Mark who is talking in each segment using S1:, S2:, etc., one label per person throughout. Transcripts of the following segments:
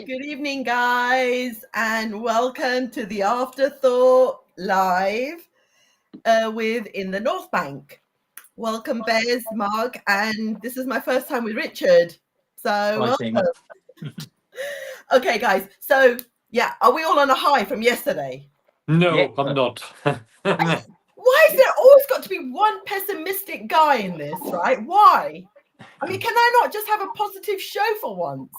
S1: Good evening, guys, and welcome to the Afterthought Live with In the North Bank. Welcome, Bez, Mark, and this is my first time with Richard. So,
S2: I think.
S1: Okay, guys. So, yeah, are we all on a high from yesterday?
S2: No,
S3: Yeah.
S2: I'm not.
S1: Why is there always got to be one pessimistic guy in this, right? Why? I mean, can I not just have a positive show for once?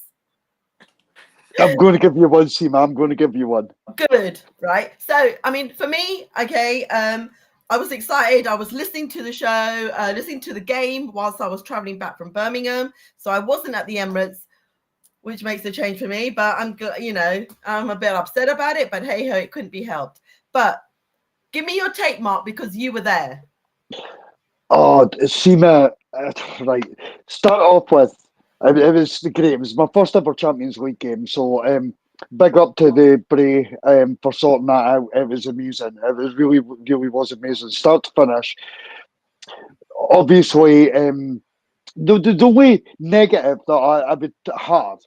S3: I'm going to give you one, Seema. I'm going to give you one.
S1: Good, right? So, I mean, for me, okay, I was excited. I was listening to the show, listening to the game whilst I was traveling back from Birmingham. So I wasn't at the Emirates, which makes a change for me. But I'm a bit upset about it. But hey ho, it couldn't be helped. But give me your take, Mark, because you were there.
S3: Oh, Seema, right. Start off with, it was great. It was my first ever Champions League game. So big up to the Bray for sorting that out. It was amazing. It was really, really was amazing. Start to finish. Obviously, the only negative that I would have,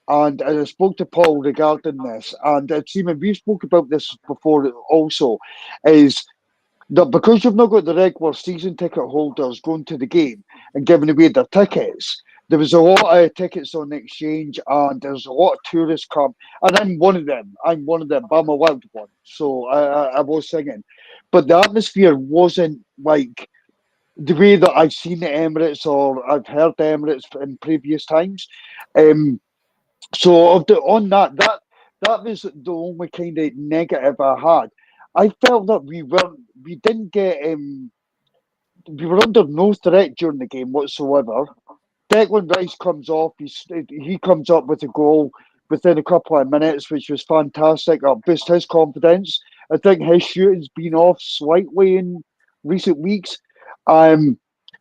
S3: and I spoke to Paul regarding this, and Seema, we spoke about this before also, is that because you've not got the regular season ticket holders going to the game and giving away their tickets, there was a lot of tickets on the exchange, and there's a lot of tourists come, and I'm one of them. But I'm a wild one, so I was singing, but the atmosphere wasn't like the way that I've seen the Emirates or I've heard the Emirates in previous times. So on that was the only kind of negative I had. I felt that we didn't get we were under no threat during the game whatsoever. Declan Rice comes off, he comes up with a goal within a couple of minutes, which was fantastic. It boosted his confidence. I think his shooting's been off slightly in recent weeks. Um,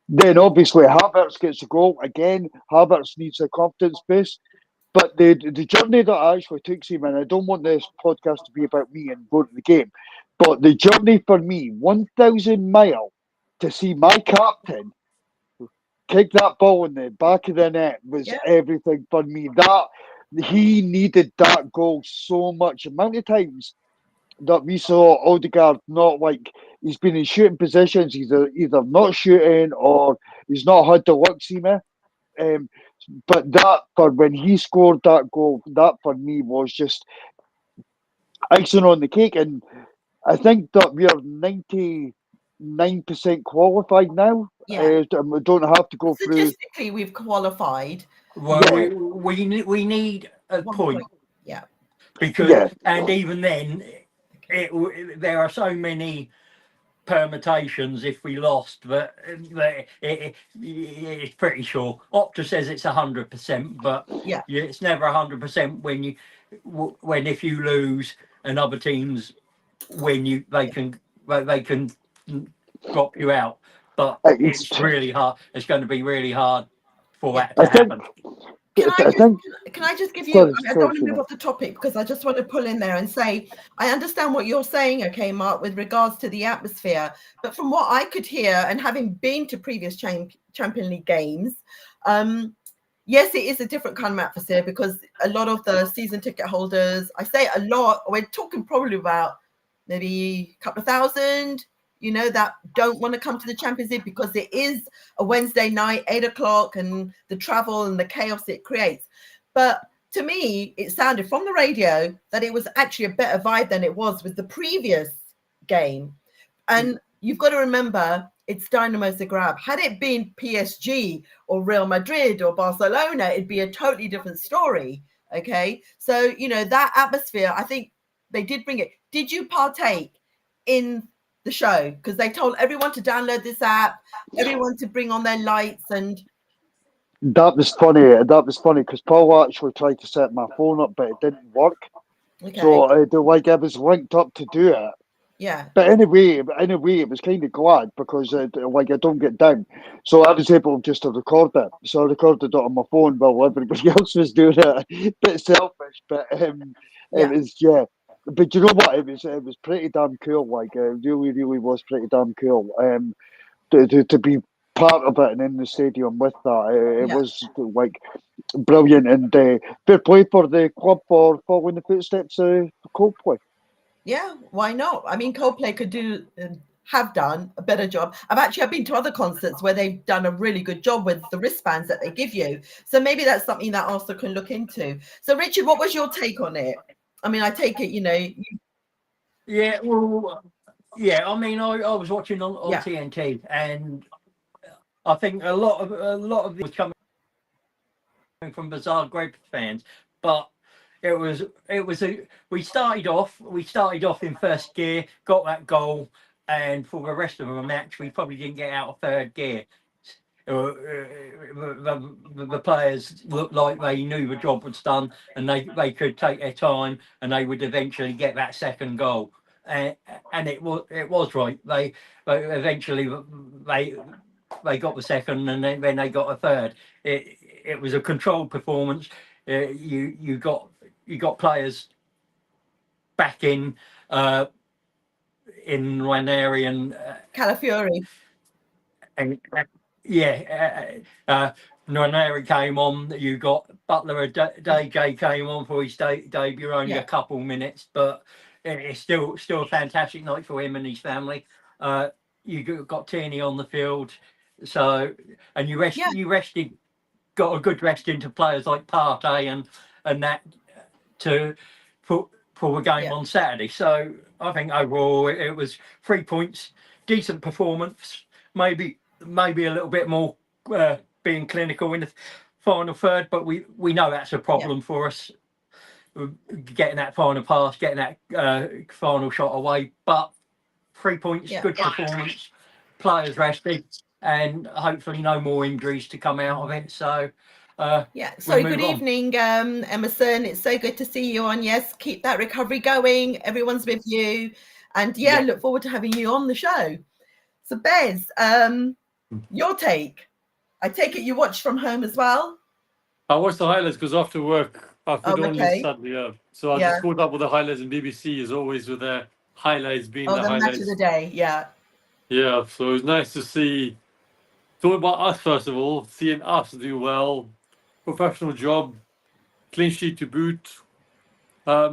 S3: then obviously Havertz gets a goal again. Havertz needs a confidence boost. But the journey that I actually took, him, and I don't want this podcast to be about me and going to the game, but the journey for me, 1,000 mile, to see my captain kick that ball in the back of the net was everything for me. That he needed that goal so much. Amount of times that we saw Odegaard not like he's been in shooting positions, he's either not shooting or he's not had the luck, Seema. But that for when he scored that goal, that for me was just icing on the cake. And I think that we are 99% qualified now.
S1: Yeah.
S3: We don't have to go through.
S1: Statistically, we've qualified.
S2: Well,
S3: Yeah.
S2: we need a
S1: 1
S2: point.
S1: Yeah.
S2: Because and even then, there are so many permutations if we lost that it's pretty sure. Opta says it's 100%, but it's never 100% when if you lose and other teams win, they can drop you out. But it's really hard. It's going to be really hard for that to happen.
S1: Can I just give you, I don't want to move off the topic because I just want to pull in there and say, I understand what you're saying, okay, Mark, with regards to the atmosphere. But from what I could hear and having been to previous Champions League games, yes, it is a different kind of atmosphere because a lot of the season ticket holders, I say a lot, we're talking probably about maybe a couple of thousand, that don't want to come to the Champions League because it is a Wednesday night, 8:00, and the travel and the chaos it creates. But to me, it sounded from the radio that it was actually a better vibe than it was with the previous game. And you've got to remember, it's Dinamo Zagreb. Had it been PSG or Real Madrid or Barcelona, it'd be a totally different story. Okay. So, that atmosphere, I think they did bring it. Did you partake in the show? Because they told everyone to download this app, everyone to bring on their lights, and
S3: that was funny because Paul actually tried to set my phone up, but it didn't work. Okay. So I was linked up to do it.
S1: Yeah.
S3: But anyway, it was kind of glad because I don't get down, so I was able just to record it. So I recorded it on my phone while everybody else was doing it. Bit selfish, but it was But you know what? It was pretty damn cool. It really, really was pretty damn cool. To be part of it and in the stadium with that. It was like brilliant, and fair play for the club for following the footsteps of Coldplay.
S1: Yeah, why not? I mean, Coldplay could have done a better job. I've been to other concerts where they've done a really good job with the wristbands that they give you. So maybe that's something that Arsenal can look into. So Richard, what was your take on it? I mean, I take it,
S2: Yeah, well, yeah. I mean, I was watching on TNT, and I think a lot of this was coming from the Zagreb fans, but we started off in first gear, got that goal, and for the rest of the match, we probably didn't get out of third gear. The players looked like they knew the job was done, and they could take their time, and they would eventually get that second goal. And it was right. They eventually they got the second, and then they got a third. It was a controlled performance. You got players back in Ranieri and
S1: Calafiori.
S2: And Ranieri came on. You got Butler. DJ came on for his debut, only a couple minutes, but it's still a fantastic night for him and his family. You got Tierney on the field, so and you rested, got a good rest into players like Partey and that for the game on Saturday. So I think overall it was 3 points, decent performance, maybe a little bit more being clinical in the final third, but we know that's a problem for us, getting that final pass, getting that final shot away. But 3 points, good performance, players rested, and hopefully no more injuries to come out of it. So
S1: good evening, Emerson. It's so good to see you on. Yes, keep that recovery going. Everyone's with you, and look forward to having you on the show. So Bez, your take. I take it you watched from home as well?
S4: I watched the highlights because after work I could only Sunday. So I just caught up with the highlights, and BBC is always with their highlights being the highlights.
S1: Match of the day,
S4: Yeah, so it was nice to see. Talking about us, first of all, seeing us do well, professional job, clean sheet to boot. I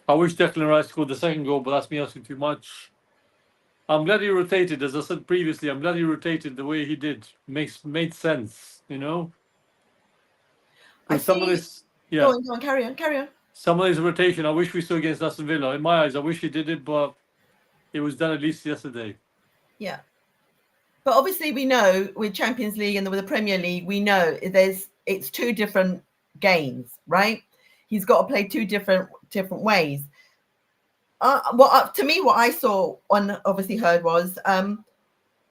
S4: wish Declan Rice scored the second goal, but that's me asking too much. I'm glad he rotated, as I said previously. I'm glad he rotated the way he did. Made sense, Go
S1: on, carry on.
S4: Some of his rotation, I wish we saw against Aston Villa. In my eyes, I wish he did it, but it was done at least yesterday.
S1: Yeah. But obviously we know with Champions League and with the Premier League, we know it's two different games, right? He's got to play two different ways. To me, what I saw and obviously heard was,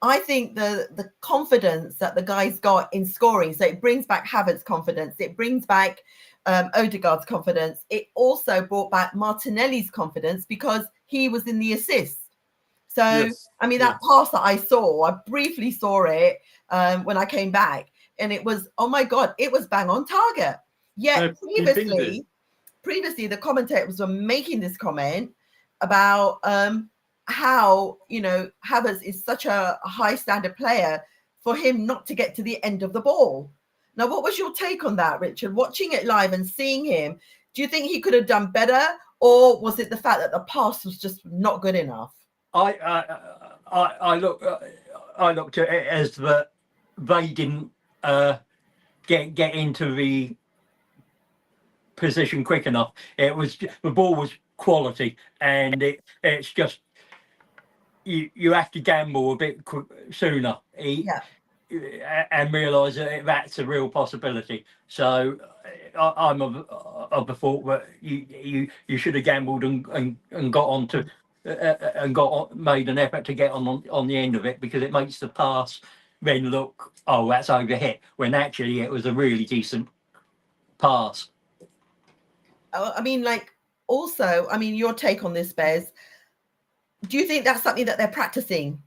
S1: I think the confidence that the guys got in scoring, so it brings back Havertz's confidence, it brings back Odegaard's confidence. It also brought back Martinelli's confidence because he was in the assist. So, that pass that I saw, I briefly saw it when I came back, and it was, oh my God, it was bang on target. Yet previously the commentators were making this comment about how, Havertz is such a high standard player for him not to get to the end of the ball. Now, what was your take on that, Richard? Watching it live and seeing him, do you think he could have done better, or was it the fact that the pass was just not good enough?
S2: I looked at it as that they didn't get into the position quick enough. It was the ball was quality, and it's just you have to gamble a bit sooner and realise that that's a real possibility. So I'm of the thought that you should have gambled and got onto. Made an effort to get on the end of it, because it makes the pass then look, oh, that's overhit, when actually it was a really decent pass.
S1: Your take on this, Bez, do you think that's something that they're practicing?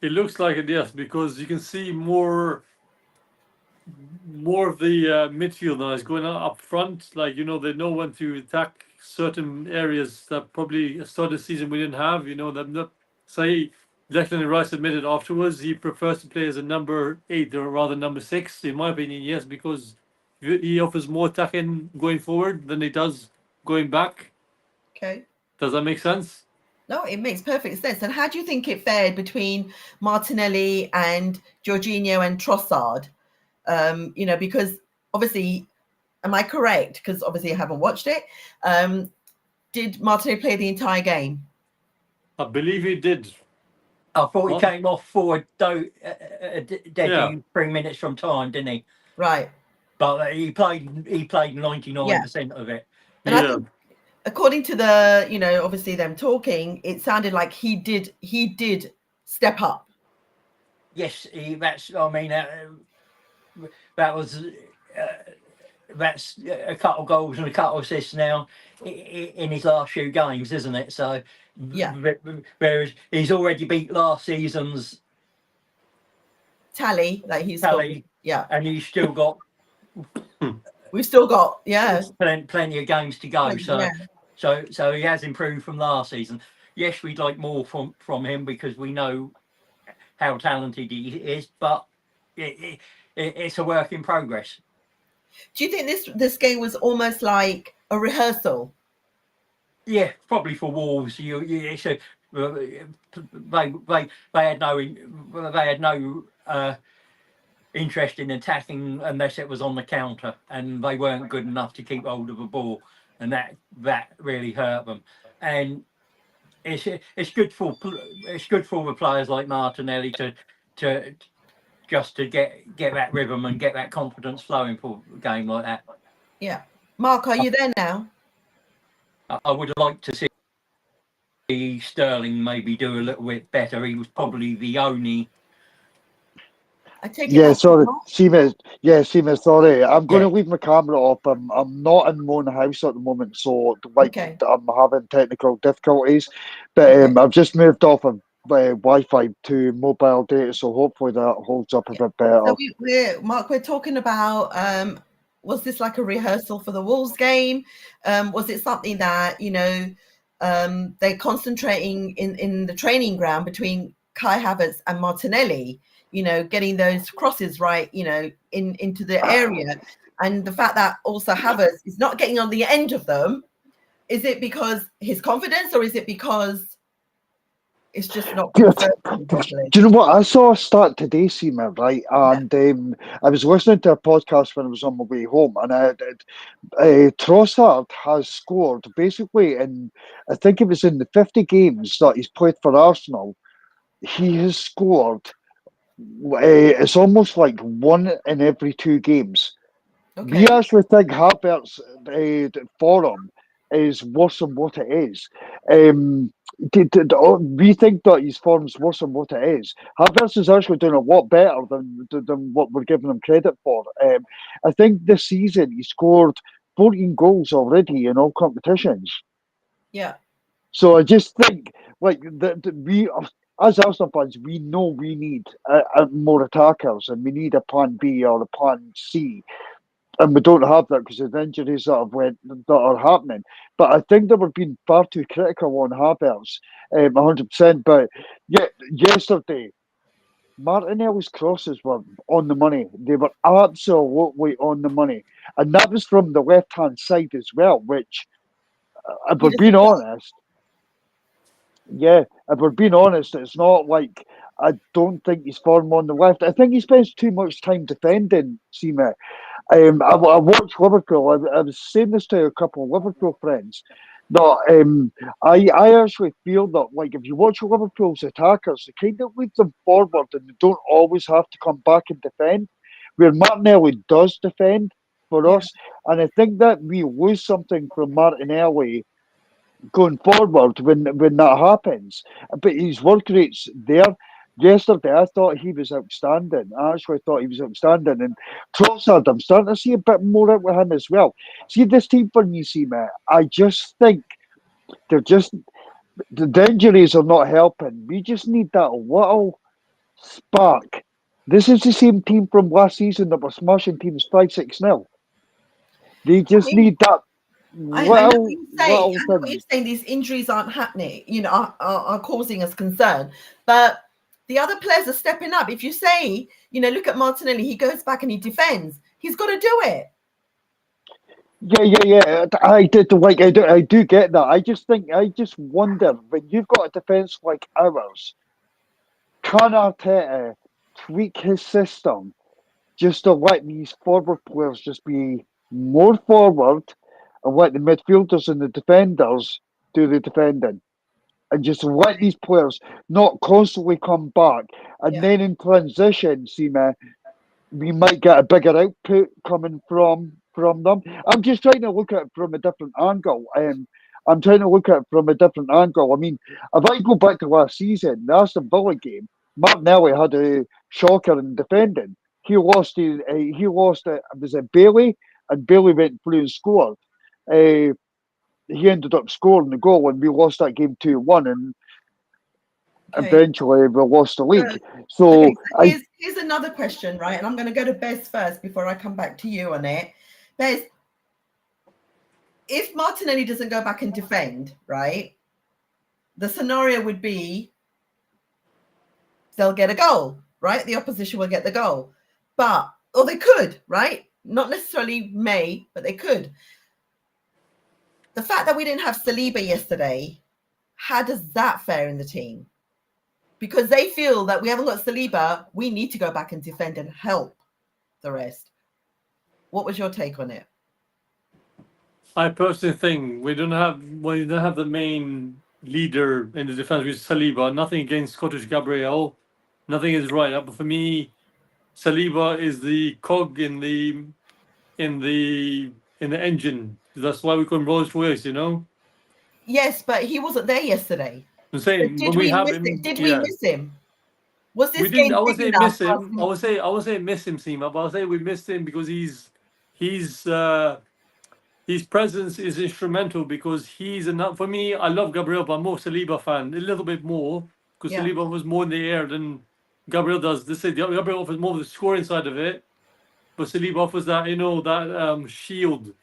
S4: It looks like it, yes, because you can see more of the midfield now is going up front. Like, they know when to attack certain areas that probably started the season we didn't have. That say Declan Rice admitted afterwards he prefers to play as a number 8 or rather number 6. In my opinion, yes, because he offers more attacking going forward than he does going back.
S1: Okay.
S4: Does that make sense?
S1: No, it makes perfect sense. And how do you think it fared between Martinelli and Jorginho and Trossard? Because obviously, am I correct? Because obviously I haven't watched it. Did Martinelli play the entire game?
S4: I believe he did.
S2: I thought he came off for dead 3 minutes from time, didn't he?
S1: Right.
S2: But he played 99% of it.
S1: And I think, according to the, obviously them talking, it sounded like he did step up.
S2: Yes, that's a couple of goals and a couple of assists now in his last few games, isn't it? So,
S1: yeah.
S2: Whereas he's already beat last season's
S1: tally, like he's
S2: tally,
S1: yeah,
S2: and he's still got.
S1: We've still got
S2: plenty of games to go. So he has improved from last season. Yes, we'd like more from him because we know how talented he is, but it's a work in progress.
S1: Do you think this game was almost like a rehearsal?
S2: Yeah, probably for Wolves. They had no interest in attacking unless it was on the counter, and they weren't good enough to keep hold of the ball, and that really hurt them. And it's good for the players like Martinelli to get that rhythm and get that confidence flowing for a game like that.
S1: Yeah, Mark, are you there now?
S2: I would like to see Sterling maybe do a little bit better. He was probably the only.
S3: Sorry, Seamus, sorry. I'm going to leave my camera up. I'm not in my own house at the moment, so I'm having technical difficulties. But I've just moved off of Wi-Fi to mobile data, so hopefully that holds up a bit better.
S1: So we're talking about was this like a rehearsal for the Wolves game? Was it something that they're concentrating in the training ground between Kai Havertz and Martinelli? Getting those crosses right, into the area, and the fact that also Havertz is not getting on the end of them. Is it because his confidence, or is it because it's just not?
S3: Do you know what I saw a start today, Seema? Right, and I was listening to a podcast when I was on my way home, and Trossard has scored basically I think it was in the 50 games that he's played for Arsenal. He has scored. It's almost like 1 in every 2 games. Okay. We actually think Havertz form is worse than what it is. We think that his form's worse than what it is. Havertz is actually doing a lot better than what we're giving him credit for. I think this season he scored 14 goals already in all competitions.
S1: Yeah.
S3: So I just think we. As Arsenal fans, we know we need more attackers, and we need a plan B or a plan C, and we don't have that because of the injuries that are happening. But I think that we're being far too critical on Havertz, 100%. But yesterday, Martinelli's crosses were on the money. They were absolutely on the money, and that was from the left-hand side as well. Which, if we're being honest. Yeah, if we're being honest, it's not like I don't think he's form on the left. I think he spends too much time defending, Seema. I watched Liverpool. I was saying this to a couple of Liverpool friends. That I actually feel that if you watch Liverpool's attackers, they kind of lead them forward and they don't always have to come back and defend. Where Martinelli does defend for us, and I think that we lose something from Martinelli going forward when that happens. But his work rate's there. Yesterday, I thought he was outstanding. I actually thought he was outstanding. And Trossard, I'm starting to see a bit more out with him as well. See, this team for me, Seema, I just think the injuries are not helping. We just need that little spark. This is the same team from last season that were smashing teams 5-6-0. They just need that
S1: I know
S3: Well,
S1: what you're saying. I know what you're saying. These injuries aren't happening, are causing us concern. But the other players are stepping up. If you say, look at Martinelli, he goes back and he defends. He's got to do it.
S3: Yeah. I do get that. I just wonder, when you've got a defence like ours, can Arteta tweak his system just to let these forward players just be more forward and let the midfielders and the defenders do the defending? And just let these players not constantly come back. And then in transition, Seema, we might get a bigger output coming from them. I'm just trying to look at it from a different angle. I'm trying to look at it from a different angle. I mean, if I go back to last season, the Aston Villa game, Martinelli had a shocker in defending. He lost. It was a Bailey, and Bailey went through and scored. He ended up scoring the goal, and we lost that game 2-1, and eventually we lost the league. So
S1: here's another question, right? And I'm going to go to Bez first before I come back to you on it. Bez, if Martinelli doesn't go back and defend, right, the scenario would be they'll get a goal, right? The opposition will get the goal. Or they could, right? Not necessarily may, but they could. The fact that we didn't have Saliba yesterday, how does that fare in the team? Because they feel that we haven't got Saliba, we need to go back and defend and help the rest. What was your take on it?
S4: I personally think we don't have the main leader in the defense with Saliba. Nothing against Scottish Gabriel. Nothing is right. But for me, Saliba is the cog in the engine. That's why we couldn't Rolls Royce,
S1: Yes, but he wasn't there yesterday.
S4: I'm saying
S1: Did we miss him? Was this game
S4: I would say
S1: big enough?
S4: miss him. I would say miss him, Seema, but I would say we missed him because his presence is instrumental, because he's enough. For me, I love Gabriel, but I'm more Saliba fan, a little bit more, because Saliba was more in the air than Gabriel does. Gabriel offers more of the scoring side of it, but Saliba offers that, that shield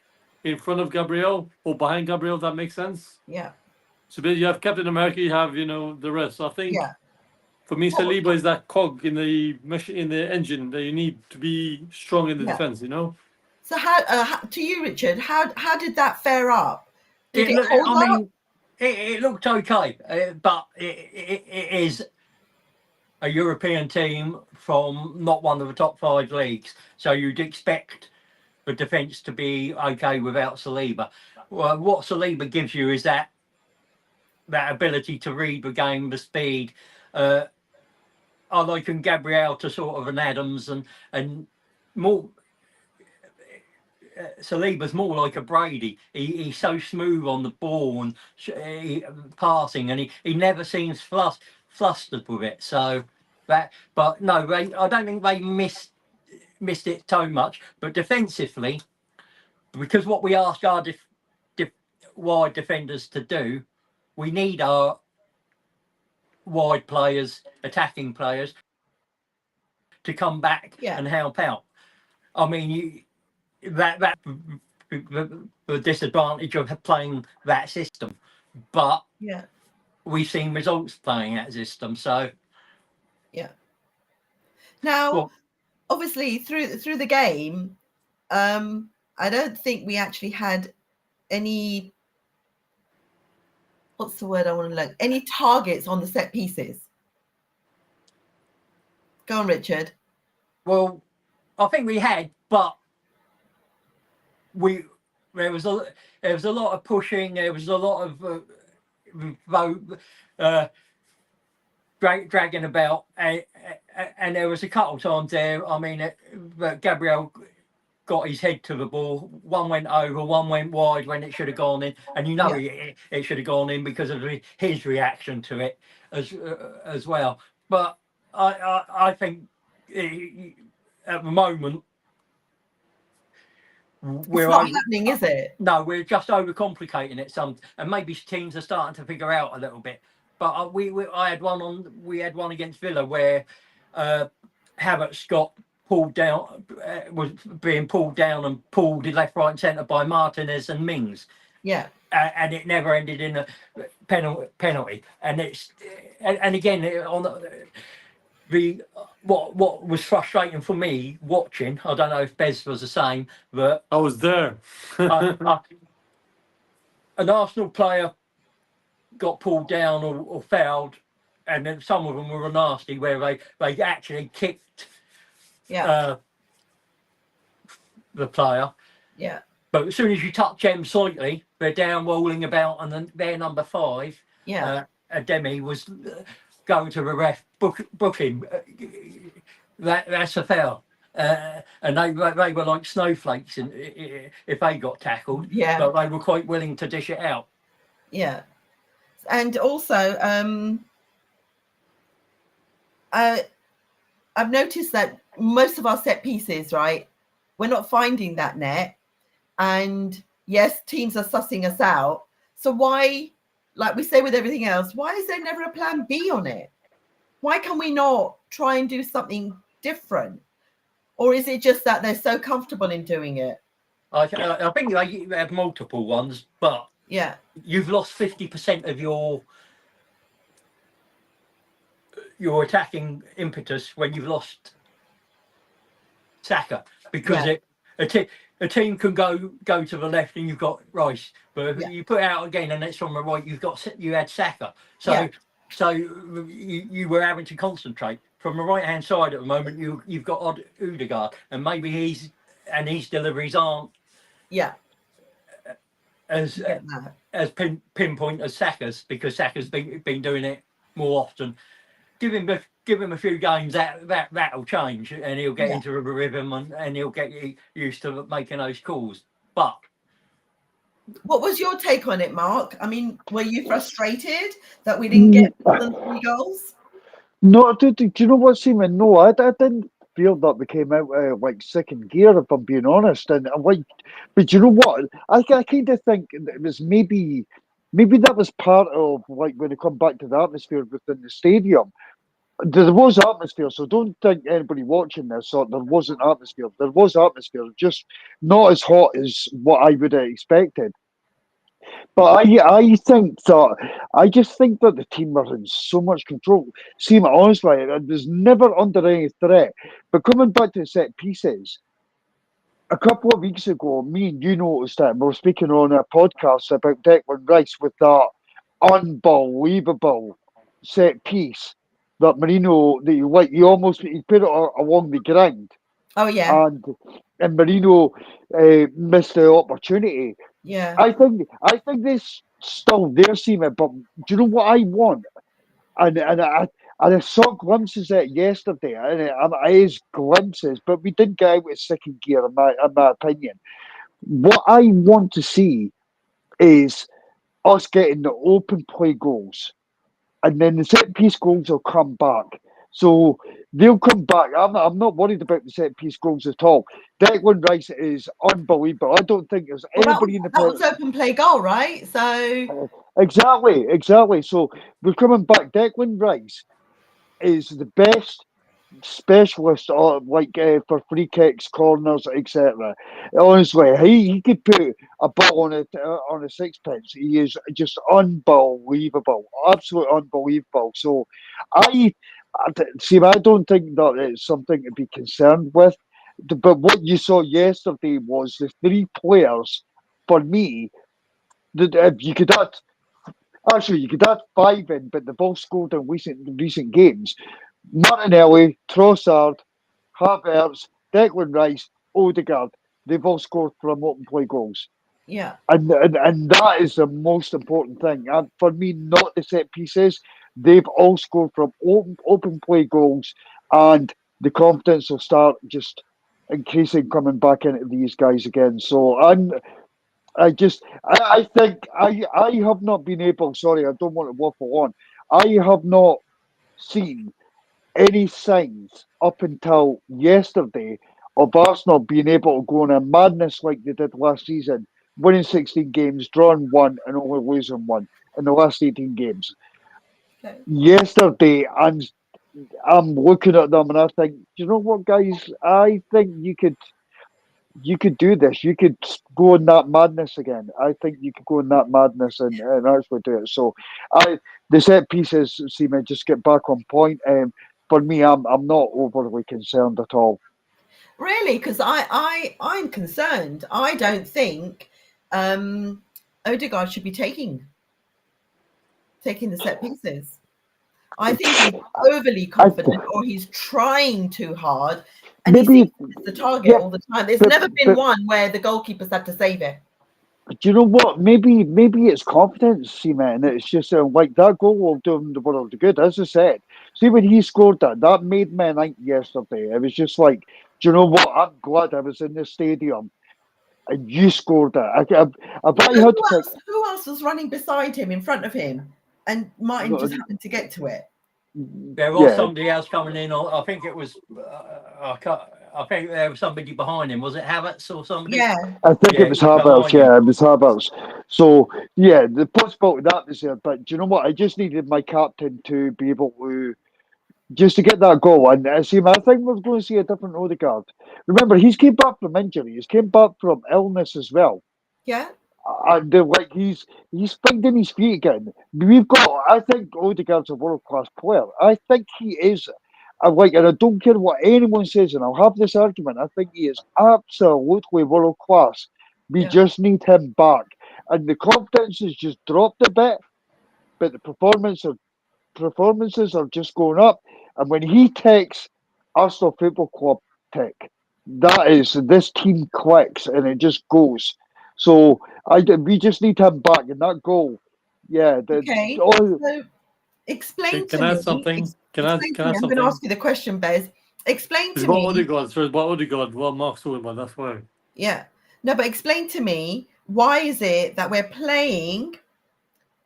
S4: in front of Gabriel or behind Gabriel, if that makes sense.
S1: Yeah.
S4: So you have Captain America, you have, the rest. So I think for me, Saliba is that cog in the engine that you need to be strong in the defense,
S1: So how to you, Richard, how did that fare up? Did it hold up?
S2: It looked okay, but it is a European team from not one of the top 5 leagues, so you'd expect the defence to be okay without Saliba. Well, what Saliba gives you is that ability to read the game, the speed. I liken Gabriel to sort of an Adams, and more. Saliba's more like a Brady. He's so smooth on the ball and passing, and he never seems flustered with it. So but no, I don't think they missed it so much. But defensively, because what we ask our wide defenders to do, we need our wide players, attacking players, to come back and help out. I mean, that the disadvantage of playing that system, but we've seen results playing that system. So
S1: now, obviously through the game, I don't think we actually had any. What's the word I want to look? Any targets on the set pieces? Go on, Richard.
S2: Well, I think we had, but there was a lot of pushing. There was a lot of dragging about, and there was a couple of times there. I mean, Gabriel got his head to the ball. One went over, one went wide when it should have gone in, and it should have gone in because of his reaction to it as well. But I think at the moment
S1: it's not happening, is it?
S2: No, we're just overcomplicating it and maybe teams are starting to figure out a little bit. But we had one against Villa where Havertz got pulled down, was being pulled down and pulled left, right, and centre by Martinez and Mings.
S1: Yeah.
S2: And it never ended in a penalty. And again on the what was frustrating for me watching. I don't know if Bez was the same, but
S4: I was there.
S2: an Arsenal player got pulled down or fouled, and then some of them were nasty where they actually kicked the player.
S1: Yeah.
S2: But as soon as you touch them slightly, they're down rolling about, and then their number 5, Demi, was going to the ref, book him. That's a foul. And they were like snowflakes if they got tackled.
S1: Yeah.
S2: But they were quite willing to dish it out.
S1: Yeah. And also, I've noticed that most of our set pieces, right, we're not finding that net. And yes, teams are sussing us out. So why, like we say with everything else, why is there never a plan B on it? Why can we not try and do something different? Or is it just that they're so comfortable in doing it?
S2: I think they have multiple ones, but you've lost 50% of your attacking impetus when you've lost Saka, because a team can go to the left and you've got Rice, but if you put it out again and it's from the right, you had Saka. So you were having to concentrate. From the right hand side at the moment, you've got Odegaard, and maybe his deliveries aren't as pinpoint as Saka's, because Saka's been doing it more often. Give him a few games, that'll change, and he'll get into a rhythm, and he'll get used to making those calls. But
S1: what was your take on it, Mark? I mean, were you frustrated that we didn't get more than 3 goals?
S3: No, do you know what, Seaman? No, I didn't feel that we came out like second gear, if I'm being honest. And like, but you know what? I kind of think it was maybe that was part of, like, when it come back to the atmosphere within the stadium. There was atmosphere, so don't think anybody watching this thought there wasn't atmosphere. There was atmosphere, just not as hot as what I would have expected. But I think that I just think that the team were in so much control. See, honestly, it was never under any threat. But coming back to the set pieces, a couple of weeks ago, me and you noticed that we were speaking on a podcast about Declan Rice with that unbelievable set piece that Marino, that you almost put it along the ground.
S1: Oh yeah.
S3: And Marino missed the opportunity.
S1: Yeah.
S3: I think this still there, Seema, but do you know what I want? And I saw glimpses of it yesterday, and it is glimpses, but we didn't get out with second gear, in my opinion. What I want to see is us getting the open play goals, and then the set piece goals will come back. So they'll come back. I'm not worried about the set piece goals at all. Declan Rice is unbelievable. I don't think there's anybody in the
S1: that was open play goal, right? So
S3: exactly. So we're coming back. Declan Rice is the best specialist, for free kicks, corners, etc. Honestly, he could put a ball on a sixpence. He is just unbelievable, absolutely unbelievable. So I don't think that it's something to be concerned with. But what you saw yesterday was the 3 players. For me, that you could add. Actually, you could add 5 in, but they've all scored in recent games. Martinelli, Trossard, Havertz, Declan Rice, Odegaard, they've all scored from open play goals.
S1: Yeah.
S3: And that is the most important thing. And for me, not the set pieces. They've all scored from open play goals, and the confidence will start just increasing coming back into these guys again. So I think I have not been able. Sorry, I don't want to waffle on. I have not seen any signs up until yesterday of Arsenal being able to go on a madness like they did last season, winning 16 games, drawing 1, and only losing 1 in the last 18 games.
S1: Okay.
S3: Yesterday, and I'm looking at them and I think, do you know what, guys? I think you could you could do this. You could go in that madness again. I think you could go in that madness and actually do it. So, the set pieces, Seaman, just get back on point. For me, I'm not overly concerned at all.
S1: Really, because I'm concerned. I don't think Odegaard should be taking the set pieces. I think he's overly confident, or he's trying too hard, and he seems to miss the target all the time. There's never been one where the goalkeepers had to save it.
S3: Do you know what? Maybe it's confidence, Seaman. It's just like that goal will do him the world of good. As I said, see when he scored that made me night yesterday. It was just like, do you know what? I'm glad I was in the stadium and you scored that.
S1: Who else was running beside him, in front of him, and Martin just happened to get to it?
S2: There was somebody else coming in. I think it was. I think there was somebody behind him. Was it Havertz or somebody?
S1: Yeah.
S3: I think it was Havertz. Yeah, it was Havertz. So yeah, the possibility that was there. But do you know what? I just needed my captain to be able to just to get that goal. And I think we're going to see a different Odegaard. Remember, he's came back from injury. He's came back from illness as well.
S1: Yeah.
S3: And like he's finding his feet again. I think Odegaard's a world class player. I think he is. And I don't care what anyone says, and I'll have this argument. I think he is absolutely world class. We just need him back, and the confidence has just dropped a bit, but the performances are just going up. And when he takes Arsenal Football Club tick, this team clicks and it just goes. So we just need him back, and that goal, yeah.
S1: Okay. So explain to me.
S4: Can I add something?
S1: I'm going to ask you the question, Bez. Explain to me.
S4: It's about Odegaard. What Mark's talking about. That's why.
S1: Yeah. No, but explain to me, why is it that we're playing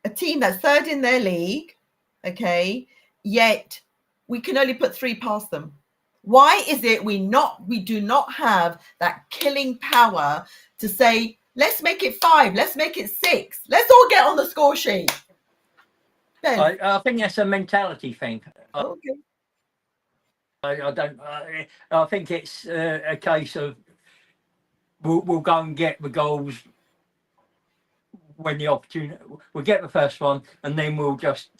S1: a team that's third in their league, okay, yet we can only put 3 past them? Why is it we do not have that killing power to say, let's make it 5, let's make it 6, let's all get on the score sheet?
S2: I think that's a mentality thing.
S1: Okay.
S2: I don't. I think it's a case of we'll go and get the goals when the opportunity. We'll get the first one, and then we'll just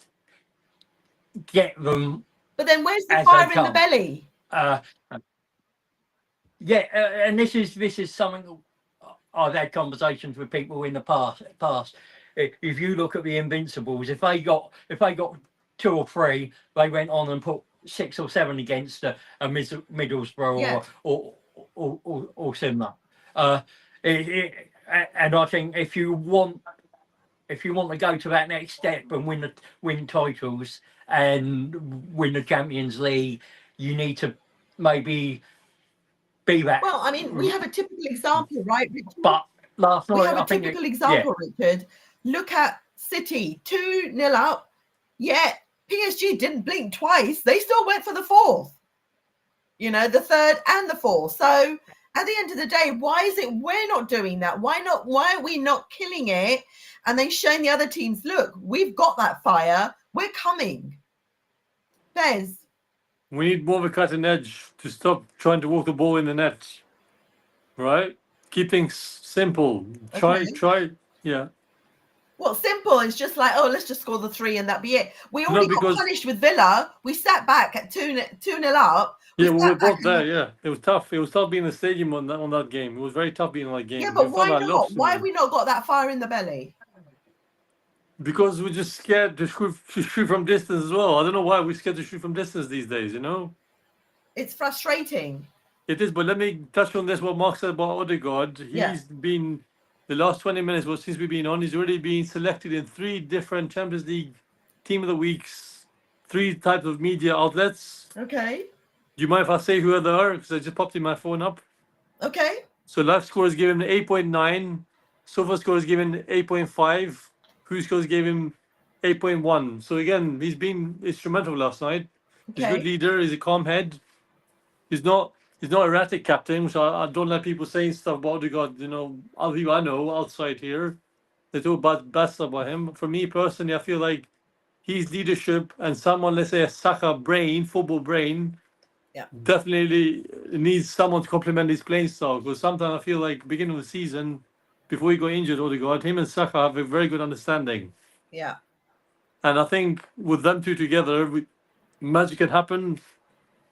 S2: get them.
S1: But then, where's the fire in the belly?
S2: And this is something I've had conversations with people in the past. If you look at the Invincibles, if they got 2 or 3, they went on and put 6 or 7 against a Middlesbrough or similar. And I think if you want to go to that next step and win titles and win the Champions League, you need to maybe be that.
S1: Well, I mean, we have a typical example, right, Richard?
S2: But last night,
S1: we have a typical example, Richard. Look at City, 2-0 up, yet PSG didn't blink twice. They still went for the 4th, the 3rd and the 4th. So at the end of the day, why is it we're not doing that? Why are we not killing it and then showing the other teams, look, we've got that fire, we're coming? Bez?
S4: We need more of a cutting edge to stop trying to walk the ball in the net, right? Keep things simple. Try, yeah.
S1: Well, simple is just like, let's just score the 3 and that be it. We already got punished with Villa. We sat back at 2-0 up.
S4: We were both there, yeah. It was tough. It was tough being in the stadium on that game. It was very tough being on that game.
S1: Yeah, but why not? Why have we not got that fire in the belly?
S4: Because we're just scared to shoot from distance as well. I don't know why we're scared to shoot from distance these days,
S1: It's frustrating.
S4: It is, but let me touch on this, what Mark said about Odegaard. He's been... The last 20 minutes since we've been on, he's already been selected in 3 different Champions League Team of the Weeks, 3 types of media outlets.
S1: Okay.
S4: Do you mind if I say who they are? Because I just popped in my phone up.
S1: Okay.
S4: So Live Score is given 8.9, Sofa Score is given 8.5, WhoScores gave him 8.1. So again, he's been instrumental last night. Okay. He's a good leader. He's a calm head. He's not erratic captain, so I don't let people saying stuff about Odegaard. Other people I know outside here, they talk bad stuff about him. For me personally, I feel like his leadership and someone, let's say a Saka brain, football brain, definitely needs someone to complement his playing style. Because sometimes I feel like beginning of the season, before he got injured, Odegaard, him and Saka have a very good understanding.
S1: Yeah.
S4: And I think with them two together, magic can happen.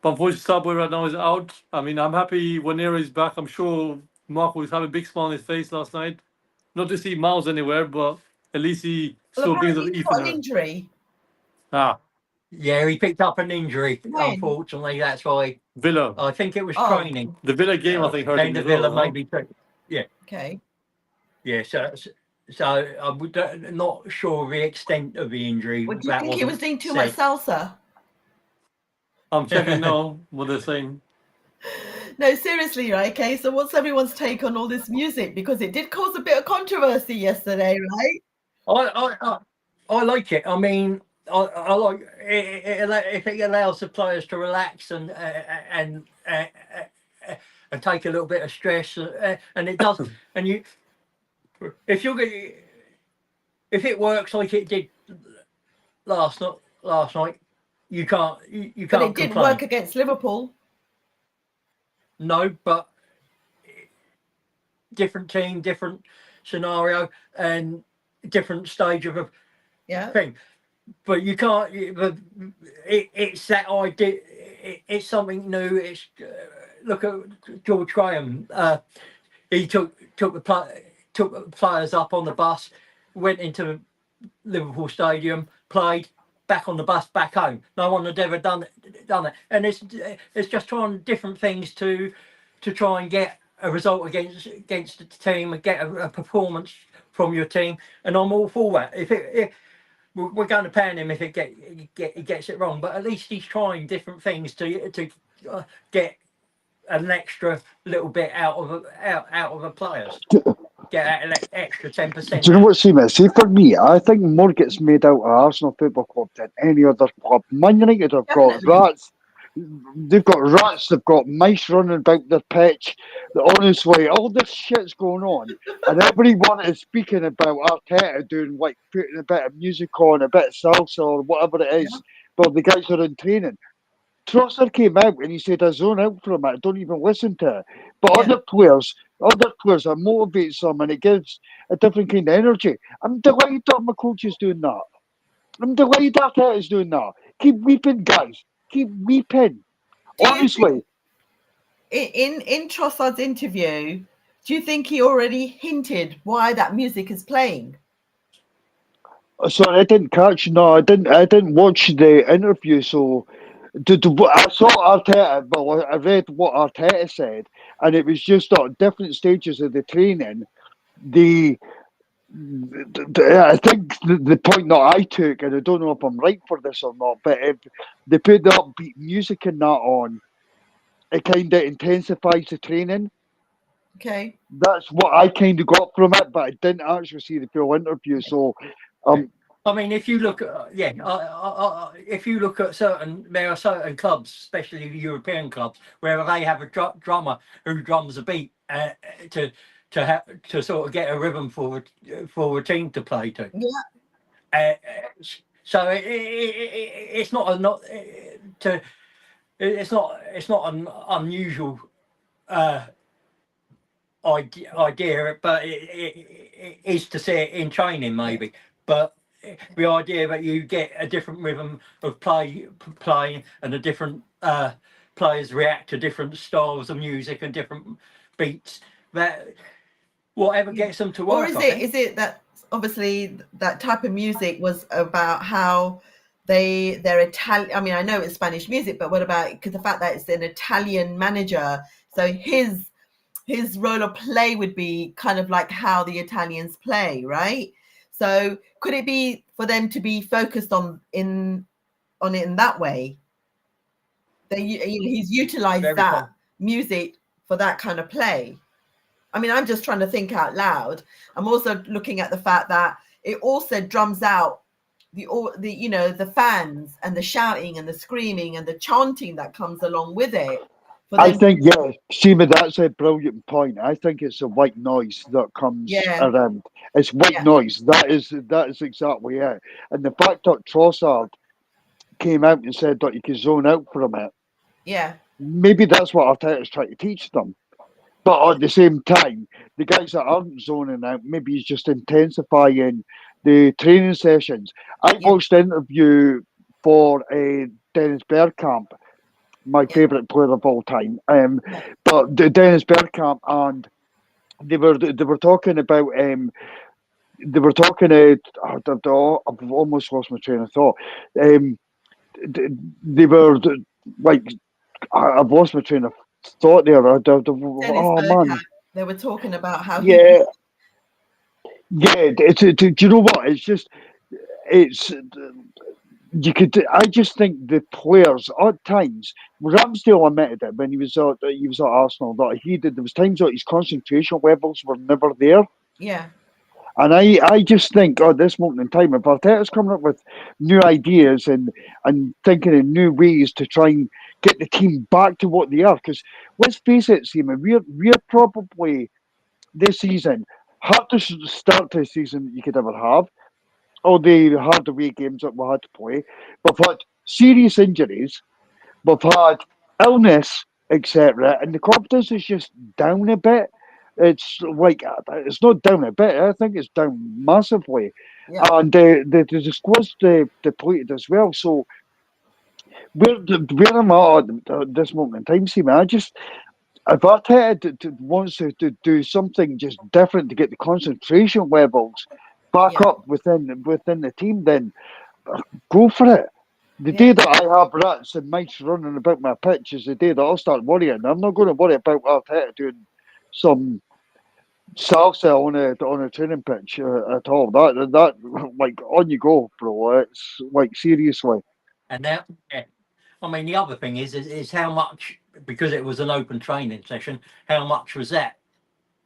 S4: But unfortunately, Starboy right now is out. I mean, I'm happy Wanera is back. I'm sure Marco was having a big smile on his face last night. Not to see Miles anywhere, but at least he still brings up
S1: He's got an
S4: Ethan.
S1: injury.
S2: Yeah, he picked up an injury.
S1: When?
S2: Unfortunately, that's why.
S4: Villa.
S2: I think it was training.
S4: The Villa game, I think, hurt him
S2: The
S4: as
S2: Villa
S4: well,
S2: maybe. Yeah.
S1: Okay.
S2: Yeah. So I'm not sure the extent of the injury.
S1: Well, do you think he was doing too much salsa?
S4: I'm checking now what they're saying.
S1: No, seriously, right? Okay, so what's everyone's take on all this music? Because it did cause a bit of controversy yesterday, right?
S2: I like it. I mean, I like it if it allows the players to relax and take a little bit of stress, and it does. And if it works like it did last night, you can't. You can't.
S1: But it did
S2: complain.
S1: work against Liverpool.
S2: No, but different team, different scenario, and different stage of a thing. But you can't. It's that idea. It's something new. It's look at George Graham. He took the players up on the bus, went into Liverpool Stadium, played, back on the bus, back home. No one had ever done it, and it's just trying different things to try and get a result against the team and get a performance from your team. And I'm all for that. If we're going to pan him if he gets it wrong, but at least he's trying different things to get an extra little bit out of the players. Get an extra 10%.
S3: Do you know what, Seamus? See, for me, I think more gets made out of Arsenal Football Club than any other club. Man United have got rats. They've got rats. They've got mice running about their pitch. Honestly, all this shit's going on, and everyone is speaking about Arteta doing like putting a bit of music on, a bit of salsa or whatever it is. But the guys are in training. Trossard came out and he said, "I zone out for a minute. Don't even listen to it." But other players are motivates them and it gives a different kind of energy. I'm delighted that my coach is doing that. I'm delighted that Arteta is doing that. Keep weeping, guys. Keep weeping. Honestly.
S1: In Trossard's interview, do you think he already hinted why that music is playing?
S3: Sorry, I didn't catch. No, I didn't watch the interview. So, I saw Arteta. Well, I read what Arteta said, and it was just at different stages of the training. I think the point that I took, and I don't know if I'm right for this or not, but if they put the upbeat music and that on, it kind of intensifies the training.
S1: Okay.
S3: That's what I kind of got from it, but I didn't actually see the full interview. So,
S2: I mean, if you look at if you look at there are certain clubs, especially the European clubs, where they have a drummer who drums a beat to sort of get a rhythm for a team to play to.
S1: Yeah.
S2: So it's not an unusual idea, but it is to see it in training maybe. But the idea that you get a different rhythm of playing and a different players react to different styles of music and different beats, that whatever gets them to work.
S1: Or is it that obviously that type of music was about how they're Italian? I mean, I know it's Spanish music, but what about because the fact that it's an Italian manager, so his role of play would be kind of like how the Italians play, right? So could it be for them to be focused on it in that way? He's utilized that music for that kind of play. I mean, I'm just trying to think out loud. I'm also looking at the fact that it also drums out the fans and the shouting and the screaming and the chanting that comes along with it.
S3: I think, Seema, that's a brilliant point. I think it's a white noise that comes around. It's white noise. That is exactly it. And the fact that Trossard came out and said that you could zone out for a minute.
S1: Yeah.
S3: maybe that's what Arteta's trying to teach them. But at the same time, the guys that aren't zoning out, maybe he's just intensifying the training sessions. I watched the interview for Dennis Bergkamp, my favourite player of all time. But Dennis Bergkamp, and they were talking about I've almost lost my train of thought. They were like, I've lost my train of thought there. Man.
S1: They were talking about how
S3: do you know what? I just think the players at times, Ramsdale admitted it when he was at Arsenal, that there was times that his concentration levels were never there.
S1: Yeah.
S3: And I just think, at this moment in time, if Arteta's coming up with new ideas and thinking in new ways to try and get the team back to what they are, because let's face it, Seaman, we're probably this season hardest start to the season that you could ever have. All the hard away games that we had to play. We've had serious injuries. We've had illness, etc. And the confidence is just down a bit. It's like, it's not down a bit. I think it's down massively.
S1: Yeah.
S3: And the squad's depleted as well. So where I'm at this moment in time, Seaman, if Arteta wants to do something just different to get the concentration levels back up within the team, then go for it. The day that I have rats and mice running about my pitch is the day that I'll start worrying. I'm not going to worry about Arteta doing some salsa on a training pitch at all. That like, on you go, bro. It's like, seriously.
S2: And now, I mean, the other thing is how much, because it was an open training session, how much was that?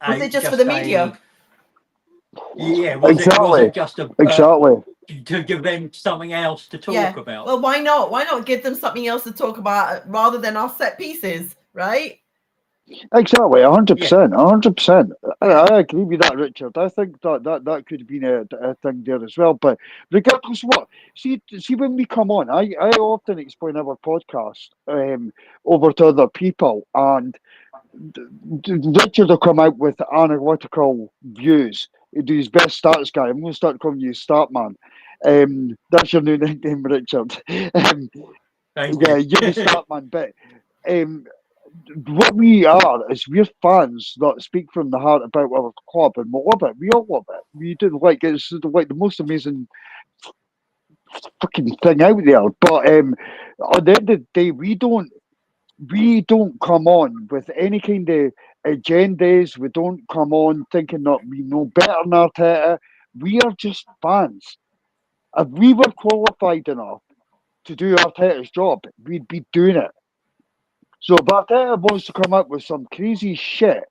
S1: Was it just for the media?
S2: Yeah, was it just
S3: exactly
S2: to give them something else to talk about?
S1: Well, why not? Why not give them something else to talk about rather than our set pieces, right?
S3: Exactly, 100%, 100%. I agree with that, Richard. I think that could have been a thing there as well. But regardless of what, see when we come on, I often explain our podcast over to other people, and Richard will come out with analytical views. He's best stats guy. I'm going to start calling you Stat Man. That's your new nickname, Richard. You're the Stat Man. But what we are is we're fans that speak from the heart about our club, and we love it. We all love it. We do, like, it's like the most amazing fucking thing out there. But at the end of the day, we don't come on with any kind of agendas. We don't come on thinking that we know better than Arteta. We are just fans. If we were qualified enough to do Arteta's job, we'd be doing it. So if Arteta wants to come up with some crazy shit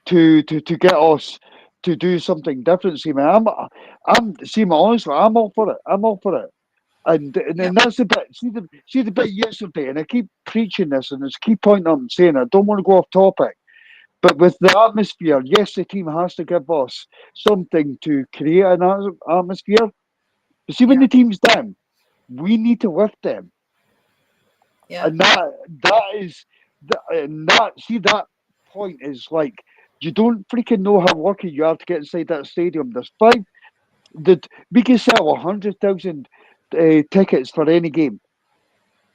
S3: to get us to do something different, Seaman, honestly, I'm all for it. I'm all for it. And that's the bit. See the bit yesterday, and I keep preaching this, and I keep pointing up and saying I don't want to go off topic. But with the atmosphere, yes, the team has to give us something to create an atmosphere. But see, when the team's down, we need to lift them.
S1: Yeah.
S3: And that point is like, you don't freaking know how lucky you are to get inside that stadium. We can sell 100,000 tickets for any game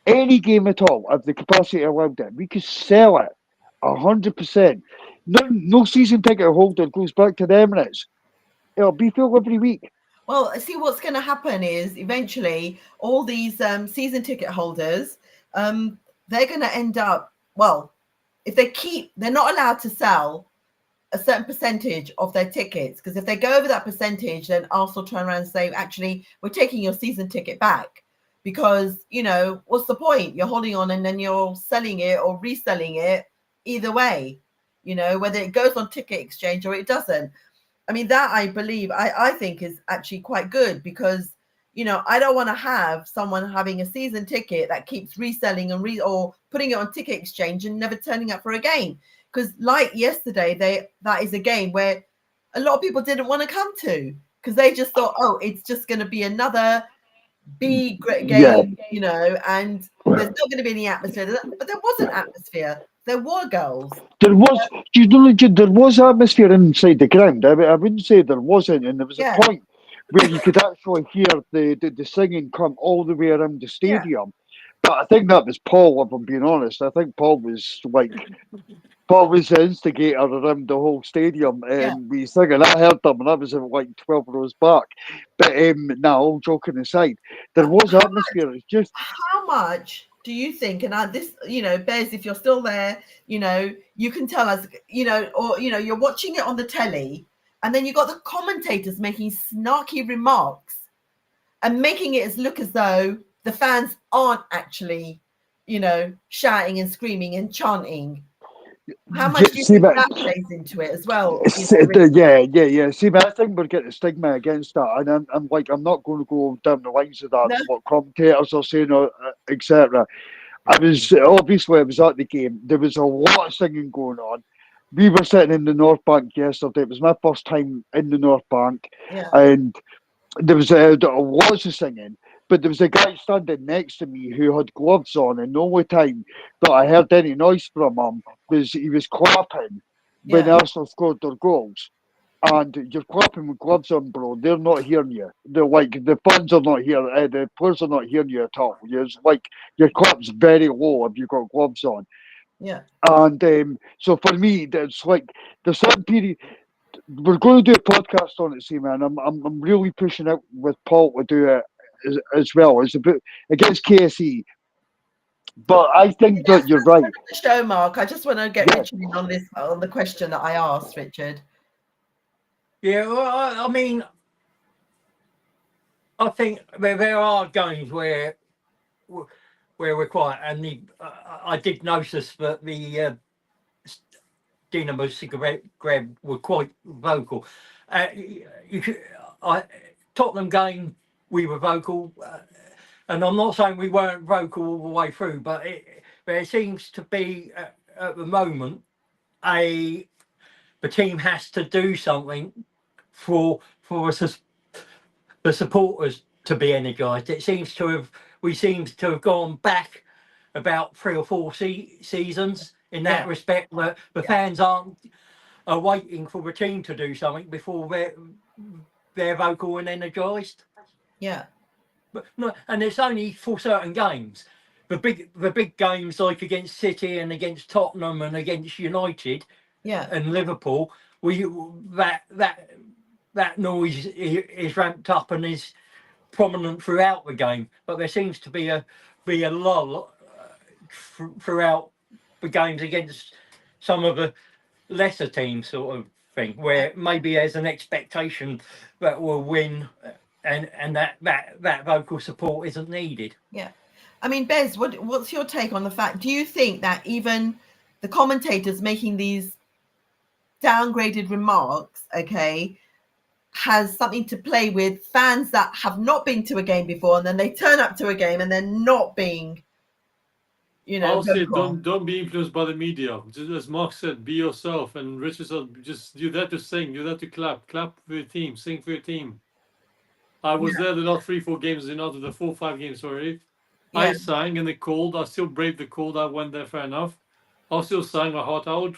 S3: at all. If the capacity allowed it, we could sell it 100%. No season ticket holder goes back to the Emirates. It'll be filled every week.
S1: Well, see, what's going to happen is eventually all these season ticket holders, they're going to end up, well, if they're not allowed to sell a certain percentage of their tickets, because if they go over that percentage, then Arsenal turn around and say, actually, we're taking your season ticket back, because, what's the point? You're holding on and then you're selling it or reselling it either way, whether it goes on ticket exchange or it doesn't. I mean, that I think is actually quite good, because I don't want to have someone having a season ticket that keeps reselling or putting it on ticket exchange and never turning up for a game. Because like yesterday, that is a game where a lot of people didn't want to come to, because they just thought, oh, it's just going to be another B game, you know, and there's not going to be any atmosphere. But there was an atmosphere. There were girls.
S3: There was, you know, there was atmosphere inside the ground. I wouldn't say there wasn't, and there was a point where you could actually hear the singing come all the way around the stadium. But I think that was Paul, if I'm being honest. I think Paul was the instigator around the whole stadium. We singing. I heard them, and I was like 12 rows back. But now, all joking aside, there was atmosphere. It's just
S1: how much do you think? And this, you know, Bez, if you're still there, you know, you can tell us, you know, or you know, you're watching it on the telly, and then you got the commentators making snarky remarks and making it look as though the fans aren't actually, you know, shouting and screaming and chanting. How much do you think that plays into it as well?
S3: Yeah. See, but I think we're getting a stigma against that, and I'm not going to go down the lines of that, what commentators are saying, or etc. I was at the game. There was a lot of singing going on. We were sitting in the North Bank yesterday. It was my first time in the North Bank, and there was lots of singing. But there was a guy standing next to me who had gloves on, and the only time that I heard any noise from him was he was clapping when Arsenal scored their goals. And you're clapping with gloves on, bro. They're not hearing you. They're like, the fans are not here. The players are not hearing you at all. It's like your clap's very low if you've got gloves on.
S1: Yeah.
S3: And so for me, it's like the certain period. We're going to do a podcast on it, see, man. I'm really pushing out with Paul to do it as well. It's a bit against KSE, but I think that you're right.
S1: The show, Mark. I just want to get Richard in on this, on the question that I asked, Richard.
S2: Yeah, well, I mean, I think there are games where we're quiet, and I did notice that the Dinamo Zagreb were quite vocal. Tottenham game, we were vocal, and I'm not saying we weren't vocal all the way through, but there seems to be at the moment the team has to do something for the supporters to be energised. We seem to have gone back about 3 or 4 seasons in that respect, that the fans are waiting for the team to do something before they're vocal and energised.
S1: Yeah.
S2: But no, and it's only for certain games. The big games like against City and against Tottenham and against United and Liverpool, that noise is ramped up and is prominent throughout the game. But there seems to be a lull throughout the games against some of the lesser teams, sort of thing, where maybe there's an expectation that we'll win, and that vocal support isn't needed.
S1: Yeah, I mean, Bez, what's your take on the fact? Do you think that even the commentators making these downgraded remarks, has something to play with fans that have not been to a game before, and then they turn up to a game and they're not being,
S4: I'll say don't be influenced by the media. Just as Mark said, be yourself. And Richard said, just do that to sing, do that to clap for your team, sing for your team. I was there the last 3-4 games, out of the 4-5 games, sorry. I sang in the cold. I still braved the cold. I went there, fair enough. I still sang my heart out.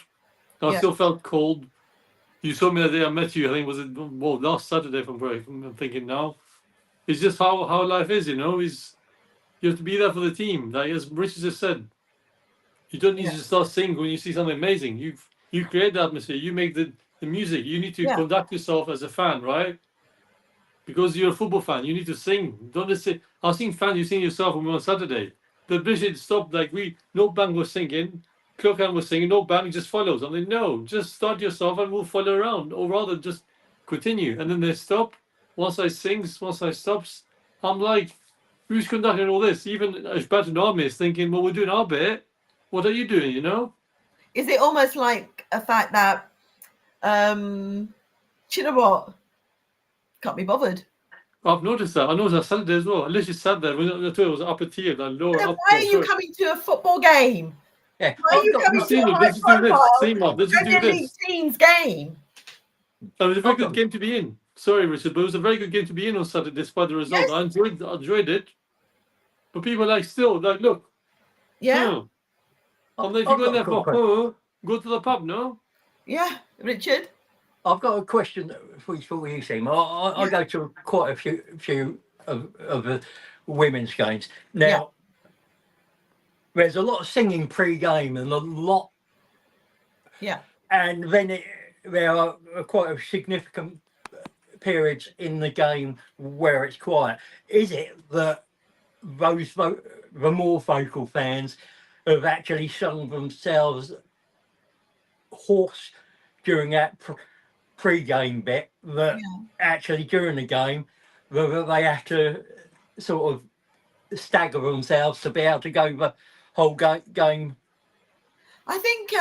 S4: I still felt cold. You saw me that day I met you. I think last Saturday, if I'm thinking now. It's just how life is, you have to be there for the team. Like as Richard just said, you don't need to start singing when you see something amazing. You create the atmosphere. You make the music. You need to conduct yourself as a fan, right? Because you're a football fan, you need to sing. Don't just say, I've seen fans, you've seen yourself when we were on Saturday. The British stopped, no bang was singing, Clocan was singing, no bang, just follows. I'm like, no, just start yourself and we'll follow around. Or rather, just continue. And then they stop. Once I stops, I'm like, who's conducting all this? Even Ashbat Army is thinking, well, we're doing our bit. What are you doing,
S1: Is it almost like a fact that, you know what? Can't be bothered.
S4: I've noticed that. I noticed that Saturday as well. I literally sat there. I thought it was upper tier, that lower.
S1: Why are you coming to a football game?
S2: Yeah.
S1: Why are you coming to a high-profile Premier League team's game?
S4: It was a very good game to be in. sorry, Richard, but it was a very good game to be in on Saturday, despite the result.
S1: Yes.
S4: I enjoyed it. But people still look.
S1: Yeah.
S4: And if you go in there for go to the pub, no?
S1: Yeah, Richard.
S2: I've got a question for you, Seema. I go to quite a few of the women's games. Now, there's a lot of singing pre-game and a lot.
S1: Yeah.
S2: And then there are quite a significant periods in the game where it's quiet. Is it that the more vocal fans have actually sung themselves hoarse during that pre-game bit, that actually during the game that they have to sort of stagger themselves to be able to go the whole game?
S1: I think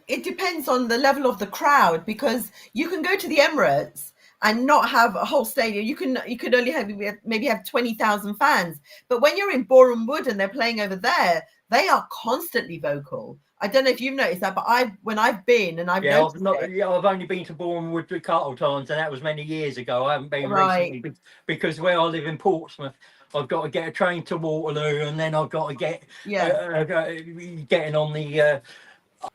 S1: it depends on the level of the crowd, because you can go to the Emirates and not have a whole stadium. You could only have maybe 20,000 fans. But when you're in Boreham Wood and they're playing over there, they are constantly vocal. I don't know if you've noticed that, but when I've been and I've noticed
S2: I've only been to Boreham Wood a couple of times, and that was many years ago. I haven't been recently because where I live in Portsmouth, I've got to get a train to Waterloo, and then I've got to get getting on the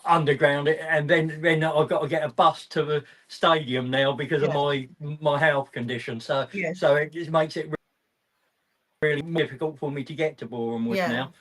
S2: underground, and then I've got to get a bus to the stadium now because of my health condition. So it just makes it really difficult for me to get to Boreham Wood now.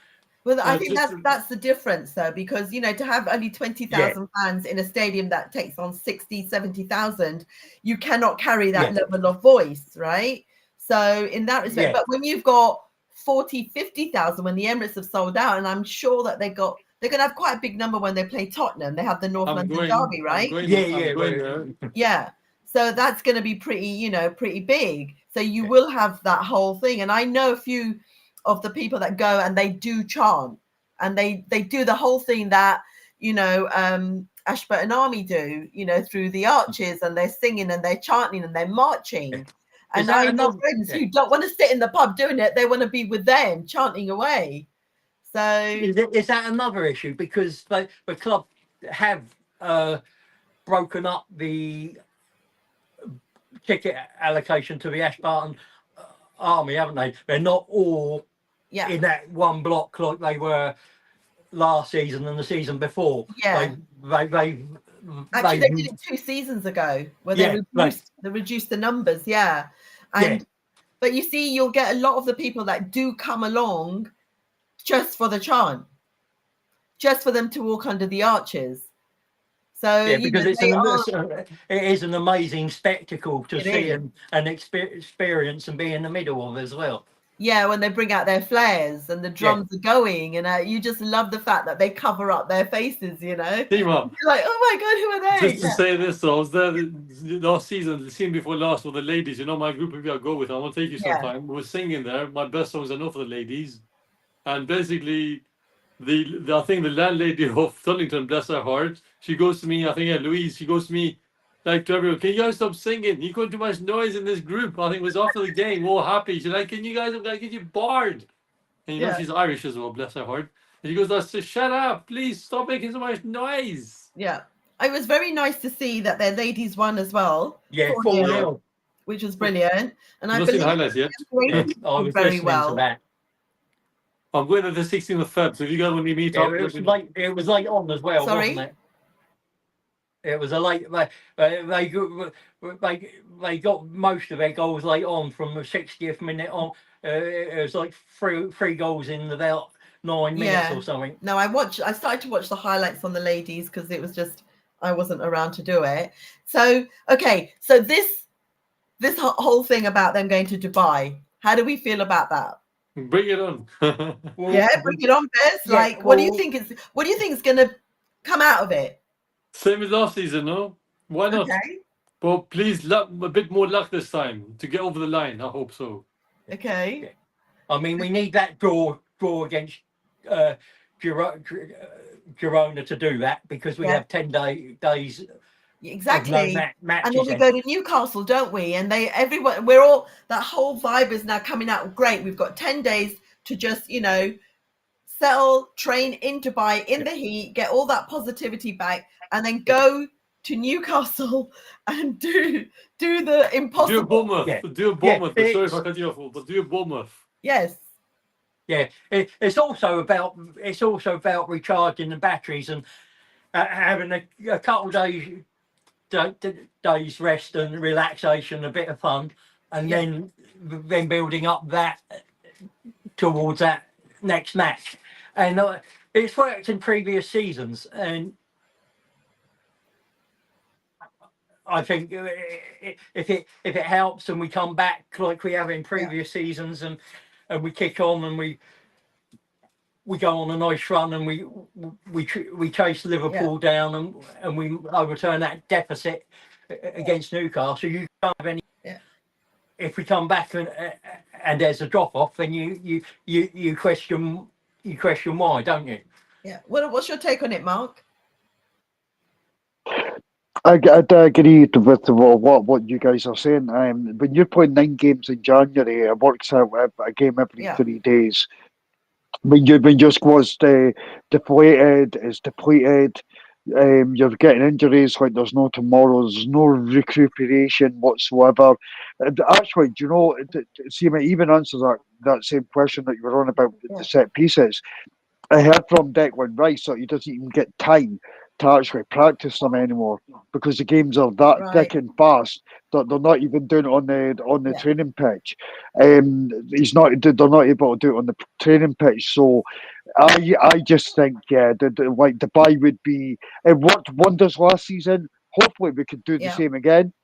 S1: Well, I think that's the difference, though, because to have only 20,000 fans in a stadium that takes on 60, 70,000, you cannot carry that level of voice, right? So in that respect, but when you've got 40, 50,000, when the Emirates have sold out, and I'm sure that they're going to have quite a big number when they play Tottenham. They have the North London derby, right? Yeah. So that's going to be pretty big. So you will have that whole thing. And I know a few of the people that go and they do chant, and they do the whole thing that Ashburton Army do, through the arches, and they're singing and they're chanting and they're marching. And I know friends who don't want to sit in the pub doing it; they want to be with them chanting away. So
S2: is that another issue, because the club have broken up the ticket allocation to the Ashburton Army, haven't they? They're not all in that one block like they were last season and the season before. They
S1: actually they did it 2 seasons ago where they reduced the numbers. But you see, you'll get a lot of the people that do come along just for the chant, just for them to walk under the arches. So
S2: because it is an amazing spectacle to see and experience and be in the middle of as well.
S1: Yeah, when they bring out their flares and the drums are going, and you just love the fact that they cover up their faces, You're like, oh my God, who are they?
S4: Just to say this, though, I was there last season, the season before last, with the ladies. My group of people I go with, I want to take you sometime. We were singing there. My best songs I know for the ladies. And basically, I think the landlady of Tullington, bless her heart, she goes to me, I think, Louise, she goes to me, like to everyone, can you guys stop singing? You're going too much noise in this group. I think it was after the game, all happy. She's like, can you guys, I'm going to get you bored. And she's Irish as well, bless her heart. And she goes, shut up, please stop making so much noise.
S1: Yeah. It was very nice to see that their ladies won as well.
S2: Yeah, 4-0.
S1: Which was brilliant. And I
S4: believe highlights yet.
S2: I was very well. To that.
S4: I'm going to the 16th of Feb, so if you guys want to meet up.
S2: It was late on as well, wasn't it? It was a late. They got most of their goals late on from the 60th minute on. It was like three goals in about 9 minutes or something.
S1: No, I started to watch the highlights on the ladies because it was just I wasn't around to do it. So so this whole thing about them going to Dubai. How do we feel about that?
S4: Bring it on.
S1: Bring it on, Bez. What do you think is going to come out of it?
S4: Same as last season, no? Why not?
S1: Okay.
S4: But please, a bit more luck this time to get over the line. I hope so.
S1: Okay.
S2: I mean, we need that draw against Girona to do that, because we have 10 days.
S1: Exactly. And then we go to Newcastle, don't we? And that whole vibe is now coming out great. We've got 10 days to just, settle, train in Dubai in the heat, get all that positivity back, and then go to Newcastle and do the impossible.
S4: Do Bournemouth.
S2: Yeah.
S4: Do Bournemouth.
S2: Yeah,
S4: Sorry if I cut you off, but do Bournemouth.
S1: Yes.
S2: Yeah, it's also about recharging the batteries and having a couple days rest and relaxation, a bit of fun, and then building up that towards that next match. And it's worked in previous seasons, and I think if it helps and we come back like we have in previous seasons and we kick on and we go on a nice run and we chase Liverpool down and we overturn that deficit against Newcastle, you can't have any. If we come back and there's a drop off, then you question why, don't you?
S1: Yeah. What's your take on it, Mark?
S3: I agree with what you guys are saying. When you're playing 9 games in January, it works out a game every 3 days. When your squad's deflated, it's depleted, you're getting injuries like there's no tomorrow, there's no recuperation whatsoever. And actually, do you know, see, it even answers that same question that you were on about the set pieces. I heard from Declan Rice that he doesn't even get time to actually practice them anymore because the games are that thick and fast that they're not even doing it on the training pitch. They're not able to do it on the training pitch. So I just think the buy would be, it worked wonders last season. Hopefully we could do the same again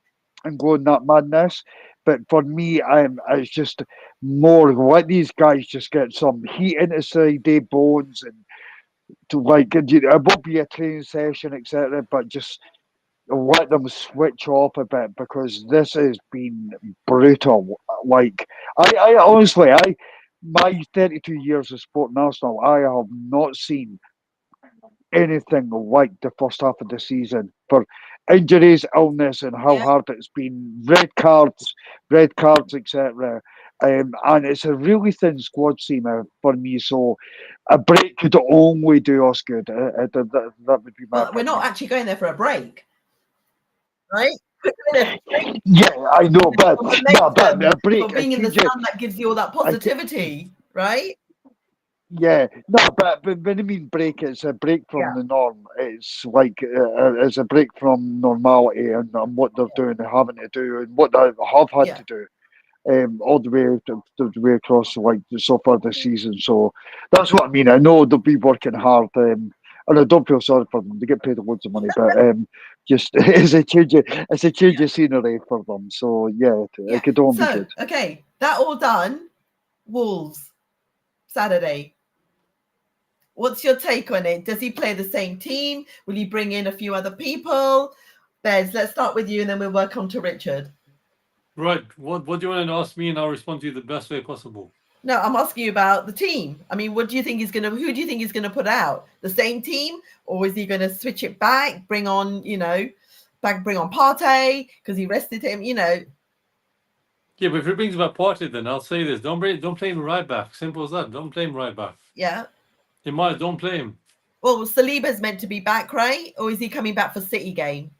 S3: and go in that madness. But for me, it's just more let these guys just get some heat into their bones and to it won't be a training session, etc. But just let them switch off a bit because this has been brutal. Like I honestly, my 32 years of supporting Arsenal, I have not seen anything like the first half of the season for injuries, illness, and how hard it's been. Red cards, etc. And it's a really thin squad, Seema, for me. So a break could only do us good. That would be my opinion.
S1: We're not actually going there for a break, right?
S3: Yeah, I know, but a break.
S1: For being in the sun, that gives you all that positivity, right?
S3: Yeah, no, but when I mean break, it's a break from the norm. It's like it's a break from normality and what they're doing and having to do and what they have had to do. All the way across so far this season. So that's what I mean. I know they'll be working hard, and I don't feel sorry for them. They get paid loads of money, but just it's a change of scenery for them. So it could only be good.
S1: Okay, that all done. Wolves Saturday. What's your take on it? Does he play the same team? Will he bring in a few other people? Bez, let's start with you and then we'll work on to Richard.
S4: Right. What do you want to ask me and I'll respond to you the best way possible?
S1: No, I'm asking you about the team. I mean, who do you think he's going to put out? The same team? Or is he going to switch it back, bring on Partey because he rested him, Yeah,
S4: but if he brings back Partey, then I'll say this. Don't play him right back. Simple as that. Don't play him right back.
S1: Yeah.
S4: Don't play him.
S1: Well, Saliba's meant to be back, right? Or is he coming back for City game?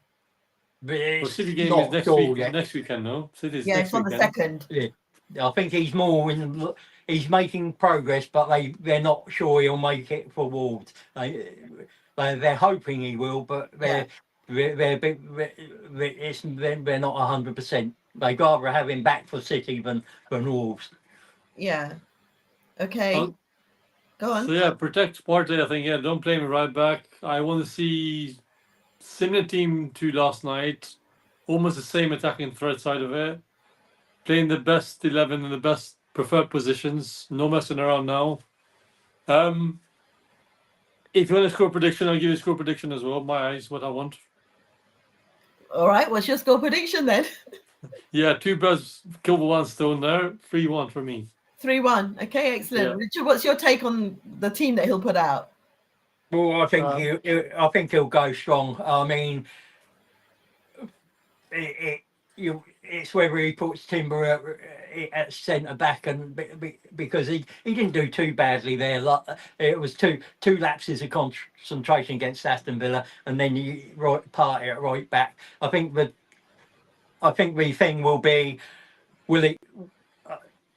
S4: Well, City game is next weekend, no? City's
S1: it's on the 2nd.
S2: Yeah. I think he's he's making progress, but they're not sure he'll make it for Wolves. They're hoping he will, but they're not 100%. They'd rather have him back for City than Wolves.
S1: Yeah. Okay. Go on.
S4: So protect Partey. I think don't play him right back. I want to see similar team to last night, almost the same attacking threat side of it, playing the best 11 in the best preferred positions. No messing around now. If you want a score prediction, I'll give you a score prediction as well. My eyes, what I want.
S1: All right. What's your score prediction then?
S4: 2 birds killed with one stone there. 3-1 for me.
S1: 3-1. Okay, excellent. Richard, what's your take on the team that he'll put out?
S2: Well, I think he'll go strong. I mean, it's whether he puts Timber at centre back, and because he didn't do too badly there. Like, it was two lapses of concentration against Aston Villa, and then you party at right back. I think the thing will be,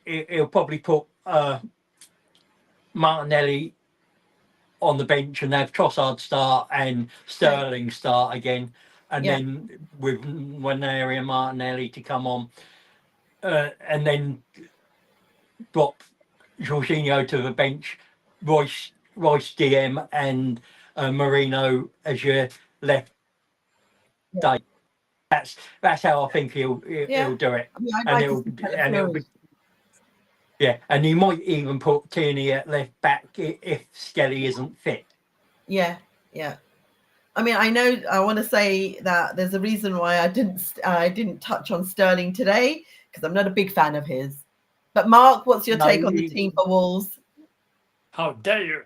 S2: he'll probably put Martinelli on the bench and have Trossard start and Sterling start again, and then with Nwaneri and Martinelli to come on, and then drop Jorginho to the bench, Royce DM and Marino as your left day. That's how I think he'll do it, and it'll be. Yeah, and you might even put Tierney at left back if Skelly isn't fit.
S1: Yeah. I mean, I know I want to say that there's a reason why I didn't touch on Sterling today, because I'm not a big fan of his. But Mark, what's your take on the team for Wolves?
S4: How dare you?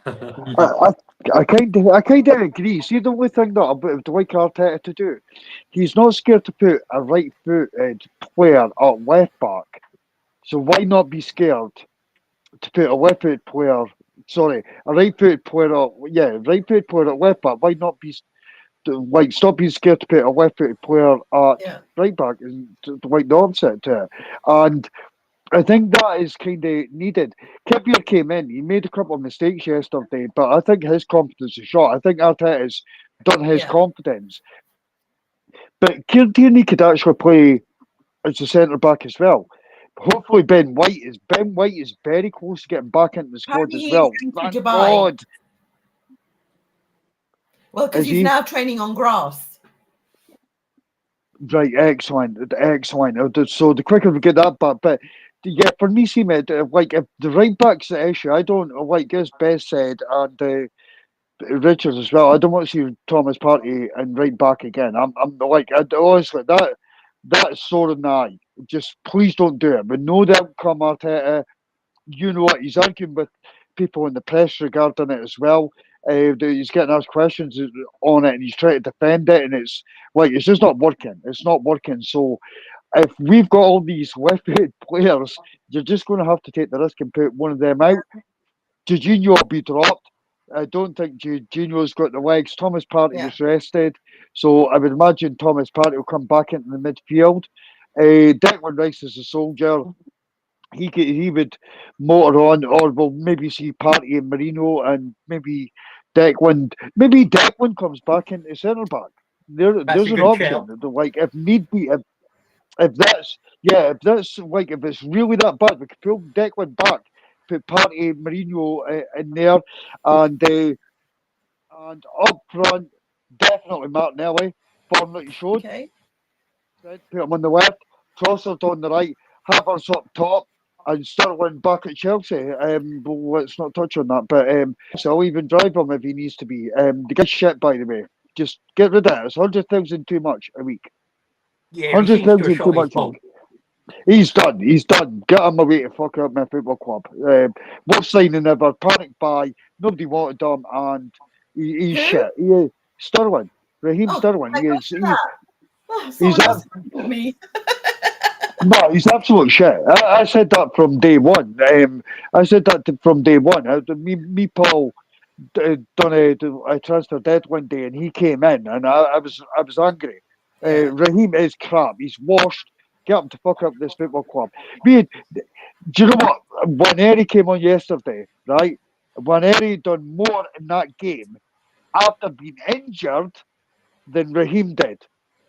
S3: I kind of agree. See, the only thing that I would like Arteta to do, he's not scared to put a right-footed player at left back. So why not be scared to put a right-footed player? Sorry, a right-footed player. Right-footed player at left back. Why not be stop being scared to put a left-footed player at right back and like the opposite to it. And I think that is kind of needed. Kippier came in. He made a couple of mistakes yesterday, but I think his confidence is shot. I think Arteta's done his confidence. But Kieran Tierney could actually play as a centre back as well. Hopefully Ben White is very close to getting back into the squad as well. Thank God.
S1: Well, because he's now training on grass.
S3: Right, excellent. So the quicker we get that back, but yeah, for me, see, mate, like if the right back's the issue, I don't like as Bess said and Richards as well. I don't want to see Thomas Partey and right back again. I'm like, honestly, that's sort of nigh. Just please don't do it. We know the outcome, Arteta. You know what? He's arguing with people in the press regarding it as well. He's getting asked questions on it and he's trying to defend it, and it's like it's just not working. It's not working. So if we've got all these left-footed players, you're just going to have to take the risk and put one of them out. Jorginho will be dropped. I don't think Jorginho's got the legs. Thomas Partey was rested, so I would imagine Thomas Partey will come back into the midfield. Declan Rice is a soldier. He would motor on, or we'll maybe see Partey and Marino, and maybe Declan. Maybe Declan comes back into centre back. There's an option. Like if need be, if that's like if it's really that bad, we could pull Declan back, put Partey, Marino in there, and up front definitely Martinelli. Form showed.
S1: Okay.
S3: Put him on the left, Trossard on the right, Havertz up top, and Sterling back at Chelsea. Let's not touch on that, but so I'll even drive him if he needs to be. The guy's shit, by the way. Just get rid of it. It's 100,000 too much a week.
S2: Yeah,
S3: 100,000 too much a week. He's done. Get him away to fuck up my football club. Worst signing ever. Panic buy. Nobody wanted him, and he's shit. Sterling. Raheem Sterling. No, he's absolute shit. I said that from day one. Me, Paul, done a transfer deadline day, and he came in, and I was angry. Raheem is crap. He's washed. Get him to fuck up this football club. Do you know what? Nwaneri came on yesterday, right? Nwaneri done more in that game after being injured than Raheem did.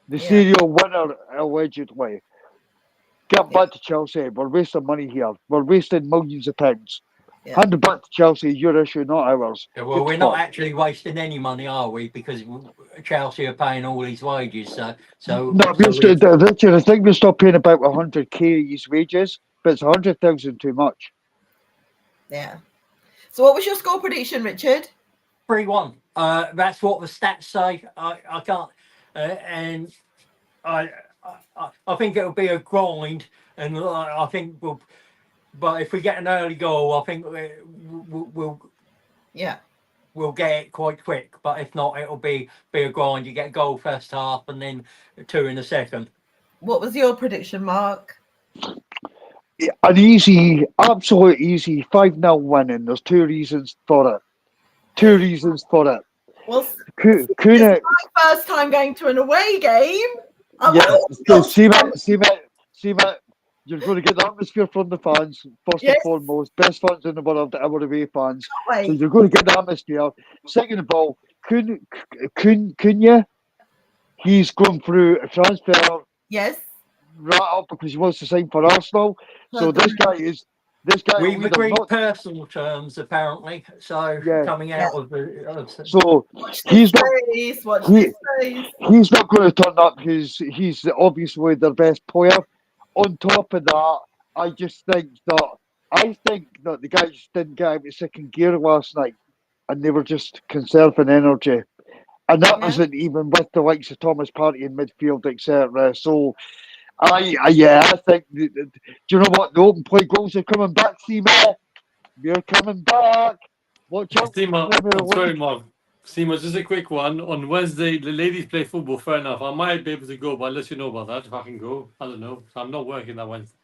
S3: The serial winner, allegedly. Get back to Chelsea. We're wasting money here. We're wasting millions of pounds. Hand it back to Chelsea. Your issue, not ours.
S2: Well, we're not actually wasting any money, are we? Because Chelsea are paying all these wages. So
S3: no, Richard, I think we stopped paying about 100k his wages, but it's 100,000 too much.
S1: Yeah. So, what was your score prediction, Richard?
S2: 3-1. That's what the stats say. I can't, and I think it'll be a grind, and I think we'll. But if we get an early goal, I think we'll get it quite quick. But if not, it'll be a grind. You get a goal first half, and then 2 in the second.
S1: What was your prediction, Mark?
S3: An easy, absolute easy 5-0 win, and there's two reasons for it.
S1: Well,
S3: Kuna,
S1: it's my first time going to an away game.
S3: see that, you're going to get the atmosphere from the fans, first and foremost. Best fans in the world, our away fans. So you're going to get the atmosphere. Second of all, Cunha, he's going through a transfer.
S1: Yes.
S3: Right up because he wants to sign for Arsenal. So this guy.
S2: We've agreed personal terms apparently. So coming out of the.
S3: So he's not going to turn up because he's obviously their best player. On top of that, I think that the guys didn't get out of second gear last night, and they were just conserving energy, and that wasn't even with the likes of Thomas Partey in midfield, etc. So. I think. Do you know what? The open play goals are coming back. Seema, we're coming back. Watch out.
S4: Sorry, Mark. Seema, just a quick one. On Wednesday, the ladies play football. Fair enough. I might be able to go, but I'll let you know about that if I can go. I don't know. I'm not working that Wednesday.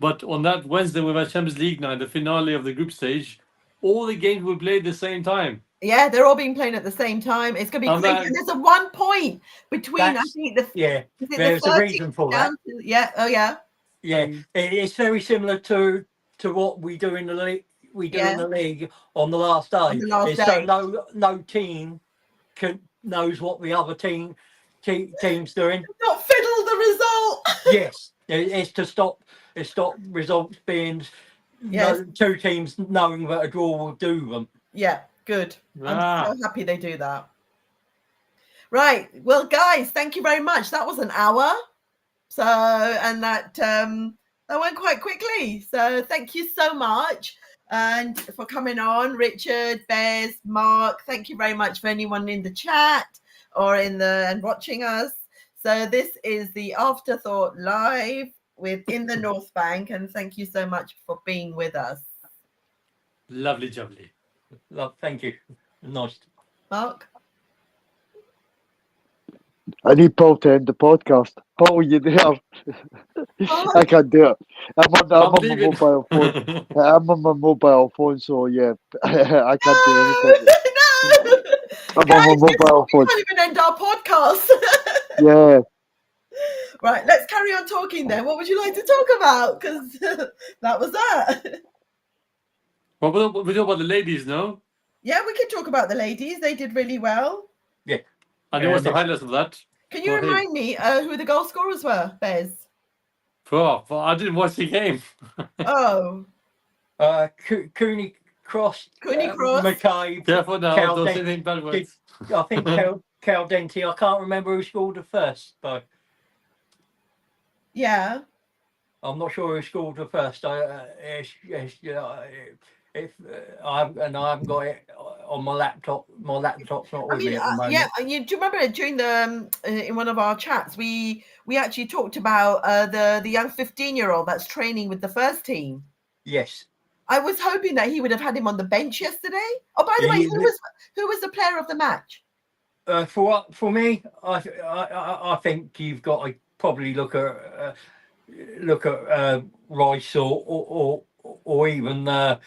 S4: But on that Wednesday, we have Champions League night, the finale of the group stage. All the games will play at the same time.
S1: Yeah, they're all being played at the same time. It's going to be crazy. And there's a 1 point between, I think,
S2: there's a reason for that.
S1: Yeah,
S2: it's very similar to what we do in the league. In the league on the last day. So no team knows what the other team's doing.
S1: Not fiddle the result.
S2: Yes, it's to stop results being two teams knowing that a draw will do them.
S1: Yeah. Good. I'm so happy they do that. Right. Well, guys, thank you very much. That was an hour. So, and that went quite quickly. So thank you so much. And for coming on, Richard, Bez, Mark, thank you very much for anyone in the chat or and watching us. So this is the Afterthought Live within the North Bank. And thank you so much for being with us.
S4: Lovely, jubbly.
S2: Thank you. Nice.
S1: Mark?
S3: I need Paul to end the podcast. Paul, you there? I can't do it. I'm on my mobile phone. I'm on my mobile phone, so yeah, I can't do anything.
S1: No!
S3: I'm on my mobile phone.
S1: We can't even end our podcast.
S3: Yeah.
S1: Right, let's carry on talking then. What would you like to talk about? Because that was that.
S4: Well, we talk about the ladies, no?
S1: Yeah, we can talk about the ladies. They did really well.
S2: Yeah.
S4: And what's the highlights of that?
S1: Can you remind me who the goal scorers were, Bez?
S4: I didn't watch the game.
S1: Oh.
S2: Cooney Cross.
S4: McKay. Careful now, don't say anything bad words.
S2: I think Caldenti. I can't remember who scored the first, though.
S1: Yeah.
S2: I'm not sure who scored the first. I haven't got it on my laptop. My laptop's not with me at the moment.
S1: Yeah, do you remember during the in one of our chats we actually talked about the young 15-year-old that's training with the first team?
S2: Yes.
S1: I was hoping that he would have had him on the bench yesterday. Oh, by the way, who was the player of the match?
S2: For me, I think you've got to probably look at Rice or even